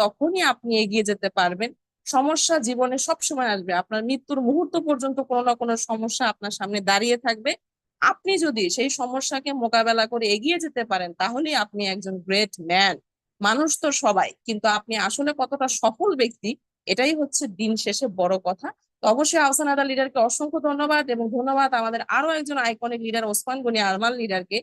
তখনই আপনি এগিয়ে যেতে পারবেন। সমস্যা জীবনে সবসময় আসবে, আপনার মৃত্যুর মুহূর্ত পর্যন্ত কোনো না কোনো সমস্যা আপনার সামনে দাঁড়িয়ে থাকবে। আপনি যদি সেই সমস্যাকে মোকাবেলা করে এগিয়ে যেতে পারেন তাহলেই আপনি একজন গ্রেট ম্যান। মানুষ তো সবাই, কিন্তু আপনি আসলে কতটা সফল ব্যক্তি, এটাই হচ্ছে দিন শেষে বড় কথা। তো অবশ্যই আহসান আদা লিডারকে অসংখ্য ধন্যবাদ, এবং ধন্যবাদ আমাদের আরো একজন আইকনিক লিডার ওসমান গনি আরমান লিডারকে,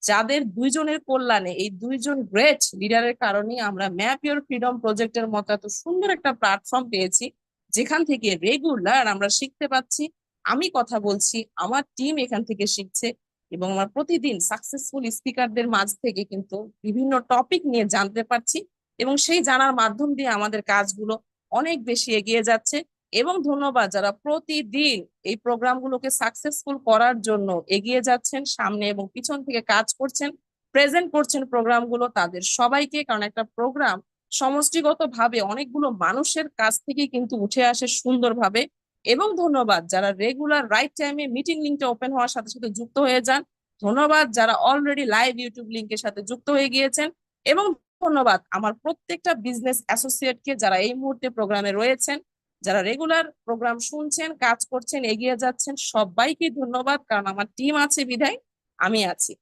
যাদের দুইজনের কল্যাণে, এই দুইজন গ্রেট লিডারের কারণেই আমরা ম্যাপ ইউর ফ্রিডম প্রজেক্টের মতো এত সুন্দর একটা প্ল্যাটফর্ম পেয়েছি, যেখান থেকে রেগুলার আমরা শিখতে পাচ্ছি। আমি কথা বলছি, আমার টিম এখান থেকে শিখছে, এবং আমরা প্রতিদিন সাকসেসফুল স্পিকারদের মাঝ থেকে কিন্তু বিভিন্ন টপিক নিয়ে জানতে পারছি, এবং সেই জানার মাধ্যম দিয়ে আমাদের কাজগুলো অনেক বেশি এগিয়ে যাচ্ছে। এবং ধন্যবাদ যারা প্রতিদিন এই প্রোগ্রামগুলোকে সাকসেসফুল করার জন্য এগিয়ে যাচ্ছেন, সামনে এবং পিছন থেকে কাজ করছেন, প্রেজেন্ট করছেন প্রোগ্রামগুলো, তাদের সবাইকে। কারণ একটা প্রোগ্রাম সমষ্টিগত ভাবে অনেকগুলো মানুষের কাছ থেকে কিন্তু উঠে আসে সুন্দরভাবে। এবং ধন্যবাদ যারা রেগুলার রাইট টাইমে মিটিং লিঙ্কটা ওপেন হওয়ার সাথে সাথে যুক্ত হয়ে যান। ধন্যবাদ যারা অলরেডি লাইভ ইউটিউব লিঙ্কের সাথে যুক্ত হয়ে গিয়েছেন। এবং ধন্যবাদ আমার প্রত্যেকটা বিজনেস অ্যাসোসিয়েটকে যারা এই মুহূর্তে প্রোগ্রামে রয়েছেন, যারা রেগুলার প্রোগ্রাম শুনছেন, কাজ করছেন, এগিয়ে যাচ্ছেন, সবাইকে ধন্যবাদ। কারণ আমার টিম আছে বিধায় আমি আছি।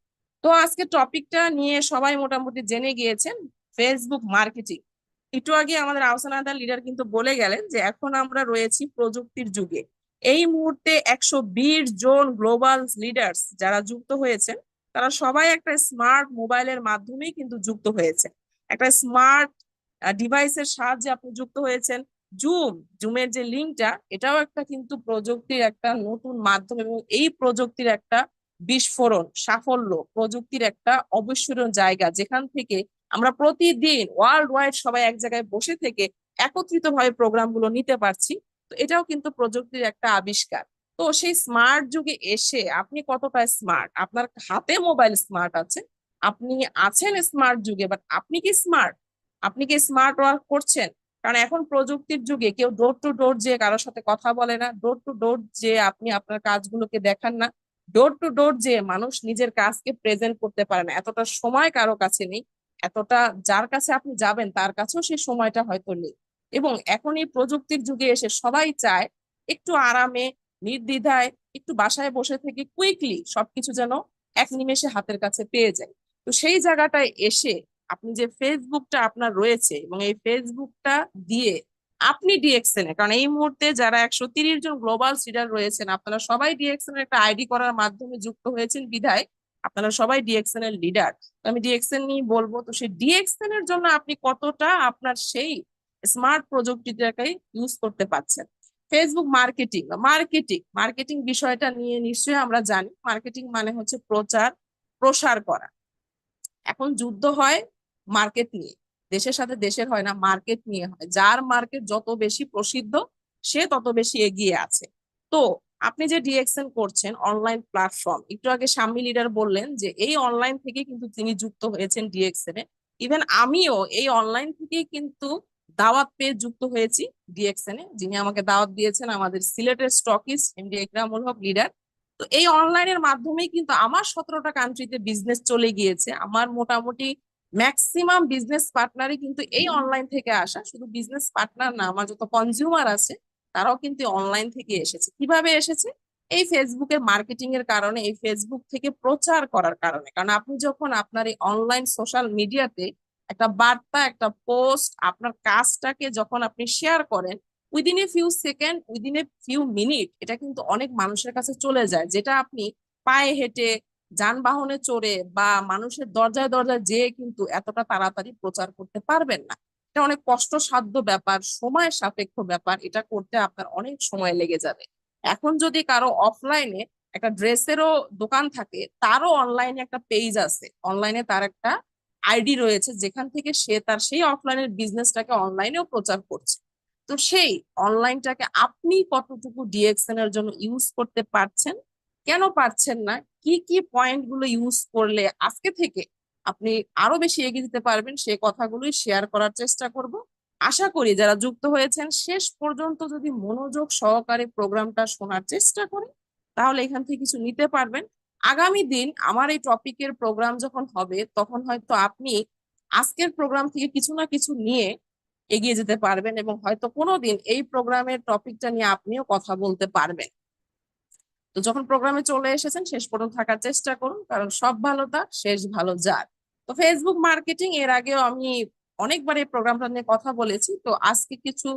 তো আজকে টপিকটা নিয়ে সবাই মোটামুটি জেনে গিয়েছেন, ফেসবুক মার্কেটিং। একটু আগে আমাদের আহসান আদার লিডার কিন্তু বলে গেলেন যে এখন আমরা রয়েছি প্রযুক্তির যুগে। এই মুহূর্তে 120 জন গ্লোবাল লিডার্স যারা যুক্ত হয়েছেন, তারা সবাই একটা স্মার্ট মোবাইলের মাধ্যমেই কিন্তু যুক্ত হয়েছে। একটা স্মার্ট ডিভাইসের সাহায্যে আপনি যুক্ত হয়েছেন। জুমের যে লিঙ্কটা, এটাও একটা কিন্তু প্রযুক্তির একটা নতুন মাধ্যম, এবং এই প্রযুক্তির একটা বিস্ফোরণ, সাফল্য, প্রযুক্তির একটা অবিস্মরণীয় জায়গা, যেখান থেকে আমরা প্রতিদিন ওয়ার্ল্ড ওয়াইড সবাই এক জায়গায় বসে থেকে একত্রিত ভাবে প্রোগ্রাম গুলো নিতে পারছি। তো এটাও কিন্তু প্রযুক্তির একটা আবিষ্কার। তো সেই স্মার্ট যুগে এসে আপনি কতটা স্মার্ট? আপনার হাতে মোবাইল স্মার্ট আছে, আপনি আছেন স্মার্ট যুগে, বাট আপনি কি স্মার্ট? আপনি কি স্মার্ট ওয়ার্ক করছেন? কারণ এখন প্রযুক্তির যুগে কেউ ডোর টু ডোর যে কারোর সাথে কথা বলে না, ডোর টু ডোর যে আপনি আপনার কাজগুলোকে দেখান না, ডোর টু ডোর যে মানুষ নিজের কাজকে প্রেজেন্ট করতে পারে না, এতটা সময় কারো কাছে নেই। এতটা যার কাছে আপনি যাবেন তার কাছেও সেই সময়টা হয়তো নেই। এবং এখন এই প্রযুক্তির যুগে এসে সবাই চায় একটু আরামে, নির্দ্বিধায়, একটু বাসায় বসে থেকে কুইকলি সবকিছু যেন এক নিমেষে হাতের কাছে পেয়ে যায়। তো সেই জায়গাটায় এসে আপনি যে ফেসবুকটা আপনার রয়েছে, এবং এই ফেসবুকটা দিয়ে আপনি ডিএক্সএন এ, কারণ এই মুহূর্তে যারা 130 জন গ্লোবাল লিডার রয়েছেন, আপনারা সবাই ডিএক্সএন এর একটা আইডি করার মাধ্যমে যুক্ত হয়েছেন বিধায় আপনারা সবাই ডিএক্সএন এর লিডার। তো আমি ডিএক্সএন নিয়ে বলবো, তো সেই ডিএক্সএন এর জন্য আপনি কতটা আপনার সেই স্মার্ট প্রযুক্তিটাকে ইউজ করতে পারছেন। ফেসবুক মার্কেটিং, মার্কেটিং মার্কেটিং বিষয়টা নিয়ে নিশ্চয়ই আমরা জানি, মার্কেটিং মানে হচ্ছে প্রচার প্রসার করা। এখন যুদ্ধ হয় মার্কেট নিয়ে, দেশের সাথে দেশের হয় না, মার্কেট নিয়ে হয়। যার মার্কেট যত বেশি প্রসিদ্ধ, সে তত বেশি এগিয়ে আছে। তো আপনি যে ডিএক্সএন করছেন অনলাইন প্ল্যাটফর্ম, একটু আগে শাম্মী লিডার বললেন যে এই অনলাইন থেকে কিন্তু তিনি যুক্ত হয়েছেন ডিএক্সএন এ। ইভেন আমিও এই অনলাইন থেকেই কিন্তু দাওয়াত পেয়ে যুক্ত হয়েছি ডিএক্সএন এ। যিনি আমাকে দাওয়াত দিয়েছেন আমাদের সিলেটের stockist MD Ekramul Haque leader. তো এই অনলাইনের মাধ্যমেই কিন্তু আমার 17টা কান্ট্রিতে বিজনেস চলে গিয়েছে। আমার মোটামুটি ম্যাক্সিমাম বিজনেস পার্টনারই কিন্তু এই অনলাইন থেকে আসা। শুধু বিজনেস পার্টনার না, আমার যত কনজিউমার আছে তারাও কিন্তু অনলাইন থেকে এসেছে। কিভাবে এসেছে? এই ফেসবুকের মার্কেটিং এর কারণে, এই ফেসবুক থেকে প্রচার করার কারণে। কারণ আপনি যখন আপনার এই অনলাইন সোশ্যাল মিডিয়াতে একটা বার্তা, একটা পোস্ট, আপনার কাজটাকে যখন আপনি শেয়ার করেন, within a few second, within a few minute, এটা কিন্তু অনেক মানুষের কাছে চলে যায়, যেটা আপনি পায়ে হেঁটে, যানবাহনে চড়ে বা মানুষের দরজায় দরজায় যেয়ে কিন্তু এতটা তাড়াতাড়ি প্রচার করতে পারবেন না। এটা অনেক কষ্টসাধ্য ব্যাপার, সময় সাপেক্ষ ব্যাপার, এটা করতে আপনার অনেক সময় লেগে যাবে। এখন যদি কারো অফলাইনে একটা ড্রেসেরও দোকান থাকে, তারও অনলাইনে একটা পেজ আছে, অনলাইনে তার একটা আইডি রয়েছে, যেখান থেকে সে তার সেই অফলাইনের বিজনেসটাকে অনলাইনেও প্রচার করছে। তো সেই অনলাইনটাকে আপনি কতটুকু ডিএক্সএন এর জন্য ইউজ করতে পারছেন, কেন পারছেন না, কি কি পয়েন্ট গুলো ইউজ করলে আজকে থেকে আপনি আরো বেশি এগিয়ে দিতে পারবেন, সে কথাগুলোই শেয়ার করার চেষ্টা করব। আশা করি যারা যুক্ত হয়েছেন শেষ পর্যন্ত যদি মনোযোগ সহকারে প্রোগ্রামটা শোনার চেষ্টা করেন, তাহলে এখান থেকে কিছু নিতে পারবেন। আগামী দিন আমার এই টপিকের প্রোগ্রাম যখন হবে, তখন হয়তো আপনি আজকের প্রোগ্রাম থেকে কিছু না কিছু নিয়ে এগিয়ে যেতে পারবেন এবং হয়তো কোনোদিন এই প্রোগ্রামের টপিকটা নিয়ে আপনিও কথা বলতে পারবেন। তো যখন প্রোগ্রামে চলে এসেছেন শেষ পর্যন্ত থাকার চেষ্টা করুন, কারণ সব ভালো তার, শেষ ভালো যার। তো ফেসবুক মার্কেটিং এর আগেও আমি অনেকবার এই প্রোগ্রামটা নিয়ে কথা বলেছি, তো আজকে কিছু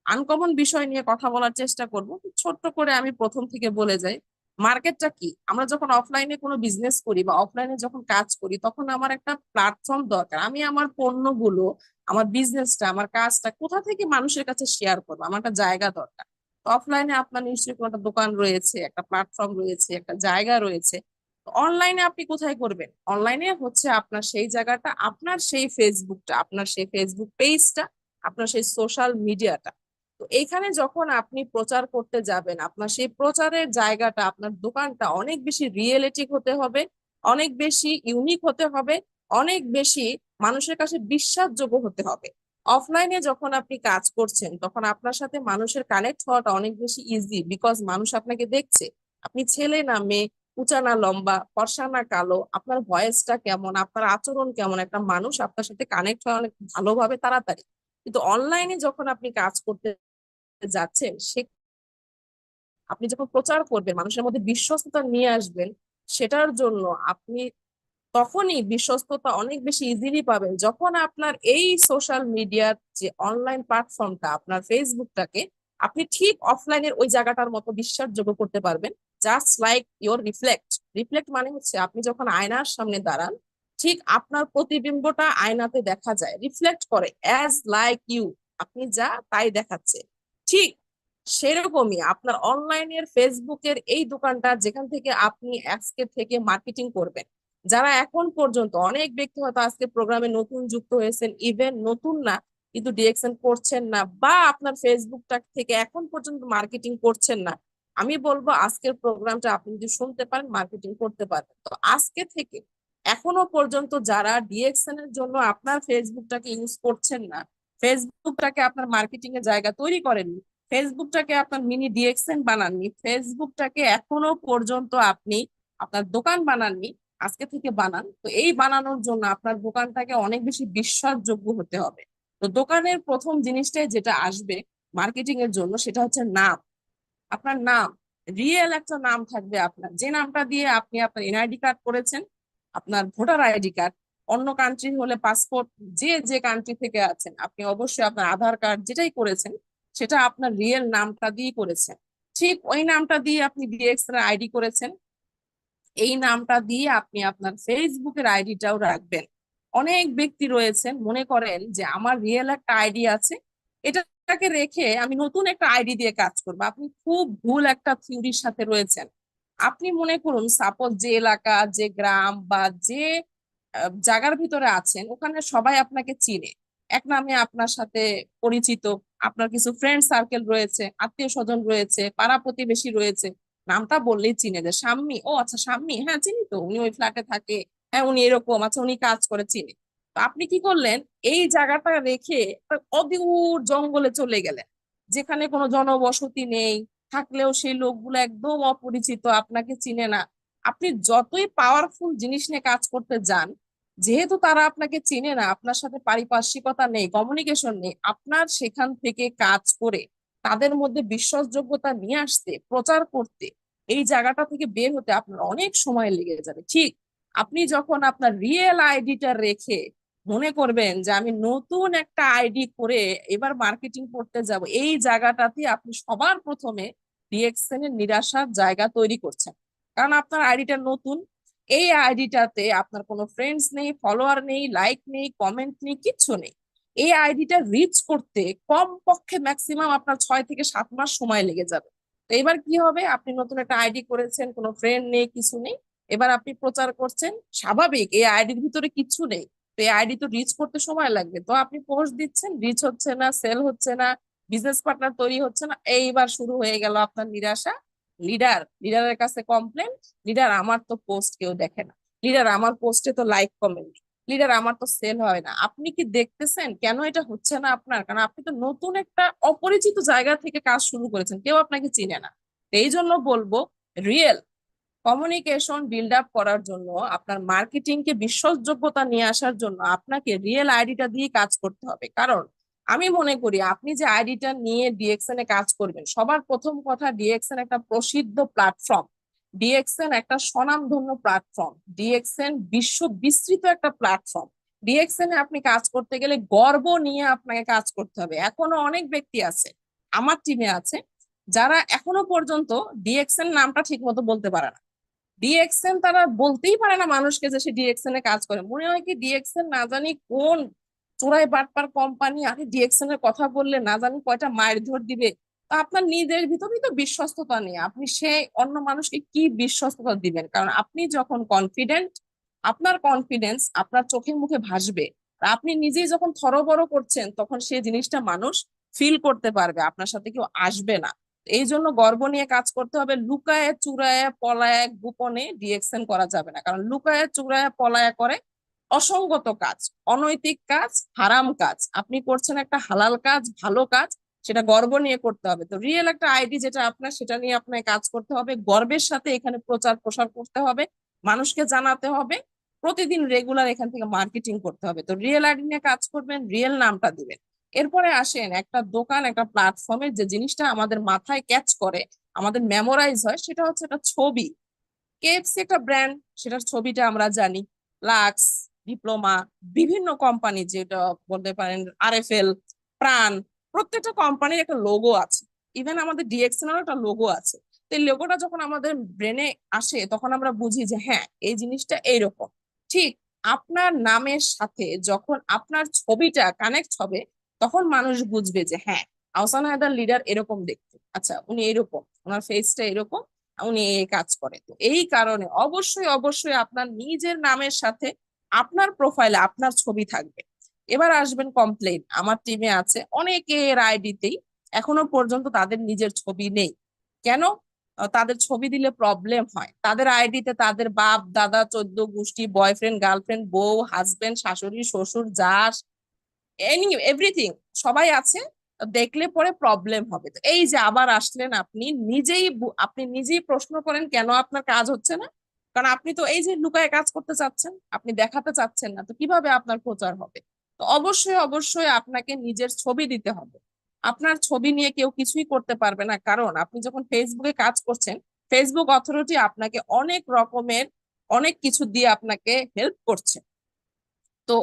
আনকমন বিষয় নিয়ে কথা বলার চেষ্টা করব। ছোট্ট করে আমি প্রথম থেকে বলে যাই, মার্কেটটা কি। আমরা যখন অফলাইনে কোনো বিজনেস করি বা অফলাইনে যখন কাজ করি, তখন আমার একটা প্ল্যাটফর্ম দরকার। আমি আমার পণ্যগুলো, আমার বিজনেসটা, আমার কাজটা কোথা থেকে মানুষের কাছে শেয়ার করবো, আমার একটা জায়গা দরকার। অফলাইনে আপনার নিশ্চয়ই কোনো একটা দোকান রয়েছে, একটা প্ল্যাটফর্ম রয়েছে, একটা জায়গা রয়েছে। অনলাইনে আপনি কোথায় করবেন? অনলাইনে হচ্ছে আপনার সেই জায়গাটা, আপনার সেই ফেসবুকটা, আপনার সেই ফেসবুক পেজটা, আপনার সেই সোশ্যাল মিডিয়াটা। তো এখানে যখন আপনি প্রচার করতে যাবেন, আপনার সেই প্রচারের জায়গাটা, আপনার দোকানটা অনেক বেশি রিয়েলিটিক হতে হবে, অনেক বেশি ইউনিক হতে হবে, অনেক বেশি মানুষের কাছে বিশ্বাসযোগ্য হতে হবে। অফলাইনে যখন আপনি কাজ করছেন, তখন আপনার সাথে মানুষের কানেক্ট হওয়াটা অনেক বেশি ইজি, বিকজ মানুষ আপনাকে দেখছে। আপনি ছেলে না মেয়ে, উঁচা না লম্বা, ফর্সা না কালো, আপনার ভয়েসটা কেমন, আপনার আচরণ কেমন, একটা মানুষ আপনার সাথে কানেক্ট হয় অনেক ভালোভাবে, তাড়াতাড়ি। কিন্তু অনলাইনে যখন আপনি কাজ করতে যাচ্ছেন, সে আপনি যখন প্রচার করবেন, মানুষের মধ্যে বিশ্বস্ততা নিয়ে আসবেন, সেটার জন্য আপনি তখনই বিশ্বস্ততা অনেক বেশি ইজিলি পাবেন যখন আপনার এই সোশ্যাল মিডিয়ার যে অনলাইন প্ল্যাটফর্মটা, আপনার ফেসবুকটাকে আপনি ঠিক অফলাইনের ওই জায়গাটার মতো বিশ্বাসযোগ্য করতে পারবেন। Just like your reflect. Reflect মানে হচ্ছে আপনি যখন আয়নার সামনে দাঁড়ান, ঠিক আপনার প্রতিবিম্বটা আয়নাতে দেখা যায়, রিফ্লেক্ট করে, অ্যাজ লাইক ইউ, আপনি যা তাই দেখাচ্ছে। ঠিক সেরকমই আপনার অনলাইনের ফেসবুকের এই দোকানটা, যেখান থেকে আপনি আজকে থেকে মার্কেটিং করবেন। যারা এখন পর্যন্ত, অনেক ব্যক্তি হয়তো আজকে প্রোগ্রামে নতুন যুক্ত হয়েছেন, ইভেন নতুন না কিন্তু ডিরেকশন করছেন না, বা আপনার ফেসবুকটা থেকে এখন পর্যন্ত মার্কেটিং করছেন না, আমি বলবো আজকের প্রোগ্রামটা আপনি যদি শুনতে পারেন, মার্কেটিং করতে পারেন। তো আজকে থেকে এখনো পর্যন্ত যারা ডিএকশন এর জন্য আপনার ফেসবুকটাকে ইউজ করছেন না, ফেসবুকটাকে আপনার মার্কেটিং এর জায়গা তৈরি করেননি, ফেসবুকটাকে আপনার মিনি ডিএকশন বানাননি, ফেসবুকটাকে এখনো পর্যন্ত আপনি আপনার দোকান বানাননি, আজকে থেকে বানান। তো এই বানানোর জন্য আপনার দোকানটাকে অনেক বেশি বিশ্বাসযোগ্য হতে হবে। তো দোকানের প্রথম জিনিসটাই যেটা আসবে মার্কেটিং এর জন্য, সেটা হচ্ছে নাম। আপনার নাম, রিয়েল একটা নাম থাকবে আপনার, যে নামটা দিয়ে আপনি আপনার এনআইডি কার্ড করেছেন, আপনার ভোটার আইডি কার্ড, অন্য কান্ট্রি হলে পাসপোর্ট, যে যে কান্ট্রি থেকে আছেন আপনি অবশ্যই আপনার আধার কার্ড যেটাই করেছেন, সেটা আপনার রিয়েল নামটা দিয়ে করেছেন। ঠিক ওই নামটা দিয়ে আপনি ডিএক্স এর আইডি করেছেন, এই নামটা দিয়ে আপনি আপনার ফেসবুকের আইডিটাও রাখবেন। অনেক ব্যক্তি রয়েছেন মনে করেন যে আমার রিয়েল একটা আইডি আছে, এটাকে রেখে আমি নতুন একটা আইডি দিয়ে কাজ করবো। আপনি খুব ভুল একটা থিওরির সাথে রয়েছেন। আপনি মনে করুন সাপোজ যে এলাকা, যে গ্রাম বা যে জায়গার ভিতরে আছেন, ওখানে সবাই আপনাকে চিনে, এক নামে আপনার সাথে পরিচিত, আপনার কিছু ফ্রেন্ড সার্কেল রয়েছে, আত্মীয় স্বজন রয়েছে, পাড়া প্রতিবেশী রয়েছে, নামটা বললেই চিনে যায়, শাম্মী, ও আচ্ছা শাম্মী, হ্যাঁ চিনি তো, উনি ওই ফ্ল্যাটে থাকে, হ্যাঁ উনি এরকম, আচ্ছা উনি কাজ করে, চিনি। তো আপনি কি করলেন, এই জায়গাটা রেখে একটা অদূর জঙ্গলে চলে গেলেন, যেখানে কোনো জনবসতি নেই, থাকলেও সেই লোকগুলো একদম অপরিচিত, আপনাকে চিনে না। আপনি যতই পাওয়ারফুল জিনিস নিয়ে কাজ করতে যান, যেহেতু তারা আপনাকে চিনে না, আপনার সাথে পারিপার্শ্বিকতা নেই, কমিউনিকেশন নেই, আপনার সেখান থেকে কাজ করে তাদের মধ্যে বিশ্বাসযোগ্যতা নিয়ে আসতে, প্রচার করতে, এই জায়গাটা থেকে বের হতে আপনার অনেক সময় লেগে যাবে। ঠিক আপনি যখন আপনার রিয়েল আইডিটা রেখে মনে করবেন যে আমি নতুন একটা আইডি করে এবার মার্কেটিং করতে যাব, এই জায়গাটাতে আপনি সবার প্রথমে ডিএক্সএন এর নিরাশার জায়গা তৈরি করছেন। কারণ আপনার আইডিটা নতুন, এই আইডিটাতে আপনার কোনো ফ্রেন্ডস নেই, ফলোয়ার নেই, লাইক নেই, কমেন্ট নেই, কিচ্ছু নেই। এই আইডিটা রিচ করতে কম পক্ষে ম্যাক্সিমাম আপনার 6 থেকে 7 মাস সময় লেগে যাবে। তো এবার কি হবে, আপনি নতুন একটা আইডি করেছেন, কোনো ফ্রেন্ড নেই, কিছু নেই, এবার আপনি প্রচার করছেন, স্বাভাবিক এই আইডির ভিতরে কিছু নেই, তো এই আইডি তো রিচ করতে সময় লাগবে। তো আপনি পোস্ট দিচ্ছেন, রিচ হচ্ছে না, সেল হচ্ছে না, বিজনেস পার্টনার তৈরি হচ্ছে না, এইবার শুরু হয়ে গেল আপনার নিরাশা। লিডারের কাছে কমপ্লেন, লিডার আমার তো পোস্ট কেউ দেখে না, লিডার আমার পোস্টে তো লাইক কমেন্ট, লিডার আমার তো সেল হয় না। আপনি কি দেখতেছেন কেন এটা হচ্ছে না আপনার? কারণ আপনি তো নতুন একটা অপরিচিত জায়গা থেকে কাজ শুরু করেছেন, কেউ আপনাকে চিনে না। তো এই জন্য বলবো, রিয়েল কমিউনিকেশন বিল্ড আপ করার জন্য, আপনার মার্কেটিং কে বিশ্বাসযোগ্যতা নিয়ে আসার জন্য আপনাকে রিয়েল আইডিটা দিয়ে কাজ করতে হবে। কারণ আমি মনে করি আপনি যে আইডিটা নিয়ে ডিএক্সএন এ কাজ করবেন, সবার প্রথম কথা ডিএক্সএন একটা প্রসিদ্ধ প্ল্যাটফর্ম, ডিএক্সএন একটা স্বনামধন্য প্ল্যাটফর্ম, ডিএক্সএন বিশ্ব বিস্তৃত একটা প্ল্যাটফর্ম। ডিএক্সএন এ আপনি কাজ করতে গেলে গর্ব নিয়ে আপনাকে কাজ করতে হবে। এখনো অনেক ব্যক্তি আছে, আমার টিমে আছে, যারা এখনো পর্যন্ত ডিএক্সএন নামটা ঠিক মতো বলতে পারে না। ডিএক্সএন তারা বলতেই পারে না মানুষকে যে সে ডিএক্সএন এ কাজ করে, মনে হয় কি ডিএক্সএন না জানি কোন চোরাই বাটপার কোম্পানি, আরে ডিএক্সএন এর কথা বললে না জানি কয়টা মায়ের ধর দিবে। তো আপনার নিজের ভিতরেই তো বিশ্বস্ততা নেই, আপনি সে অন্য মানুষকে কি বিশ্বস্ততা দিবেন? কারণ আপনি যখন কনফিডেন্ট, আপনার কনফিডেন্স আপনার চোখে মুখে ভাসবে, আর আপনি নিজেই যখন থরবড় করছেন তখন সেই জিনিসটা মানুষ ফিল করতে পারবে, আপনার সাথে কেউ আসবে না। এই জন্য গর্ব নিয়ে কাজ করতে হবে। লুকায়ে চুরায়ে পলায়ে গোপনে ডিএক্সএন করা যাবে না, কারণ লুকায়ে চুরায়ে পলায়ে করে অসঙ্গত কাজ, অনৈতিক কাজ, হারাম কাজ। আপনি করছেন একটা হালাল কাজ, ভালো কাজ, সেটা গর্ব নিয়ে করতে হবে। তো রিয়েল একটা আইডি যেটা আপনার, সেটা নিয়ে আপনাকে কাজ করতে হবে, গর্বের সাথে এখানে প্রচার প্রসার করতে হবে, মানুষকে জানাতে হবে, প্রতিদিন রেগুলার এখান থেকে মার্কেটিং করতে হবে। তো রিয়েল আইডি নিয়ে কাজ করবেন, রিয়েল নামটা দিবেন। এরপরে আসেন একটা দোকান, একটা প্ল্যাটফর্মের যে জিনিসটা আমাদের মাথায় ক্যাচ করে, আমাদের মেমোরাইজ হয়, সেটা হচ্ছে একটা ছবি। কেএফসি একটা ব্র্যান্ড, সেটার ছবিটা আমরা জানি। লাক্স, ডিপ্লোমা, বিভিন্ন কোম্পানি, যেটা বলতে পারেন আরএফএল, প্রাণ, প্রত্যেকটা কোম্পানির একটা লোগো আছে। ইভেন আমাদের ডিএক্সএন এর একটা লোগো আছে। তো এই লোগোটা যখন আমাদের ব্রেনে আসে তখন আমরা বুঝি যে হ্যাঁ এই জিনিসটা এইরকম। ঠিক আপনার নামের সাথে যখন আপনার ছবিটা কানেক্ট হবে, তখন মানুষ বুঝবে যে হ্যাঁ, আহসান হায়দার লিডার এরকম দেখতে, আচ্ছা উনি এরকম, ওনার ফেসটা এরকম, উনি এই কাজ করে। তো এই কারণে অবশ্যই অবশ্যই আপনার নিজের নামের সাথে আপনার প্রোফাইলে আপনার ছবি থাকবে। এবার আসবেন কমপ্লেন, আমার টিমে আছে অনেকের আইডিতেই এখনো পর্যন্ত তাদের নিজের ছবি নেই। কেন? তাদের ছবি দিলে প্রবলেম হয়, তাদের আইডিতে তাদের বাপ দাদা 14 গোষ্ঠী, বয়ফ্রেন্ড গার্লফ্রেন্ড, বউ হাজবেন্ড, শাশুড়ি শ্বশুর যা এভরিথিং সবাই আছে, দেখলে পরে প্রবলেম হবে। তো এই যে আবার আসলেন আপনি নিজেই, আপনি নিজেই প্রশ্ন করেন কেন আপনার কাজ হচ্ছে না। কারণ আপনি তো এই যে লুকায় কাজ করতে চাচ্ছেন, আপনি দেখাতে চাচ্ছেন না, তো কিভাবে আপনার প্রচার হবে? তো অবশ্যই অবশ্যই আপনাকে নিজের ছবি দিতে হবে। আপনার ছবি নিয়ে কেউ কিছুই করতে পারবে না, কারণ আপনি যখন ফেসবুকে কাজ করছেন, ফেসবুক অথরিটি আপনাকে অনেক রকমের অনেক কিছু দিয়ে আপনাকে হেল্প করছে। তো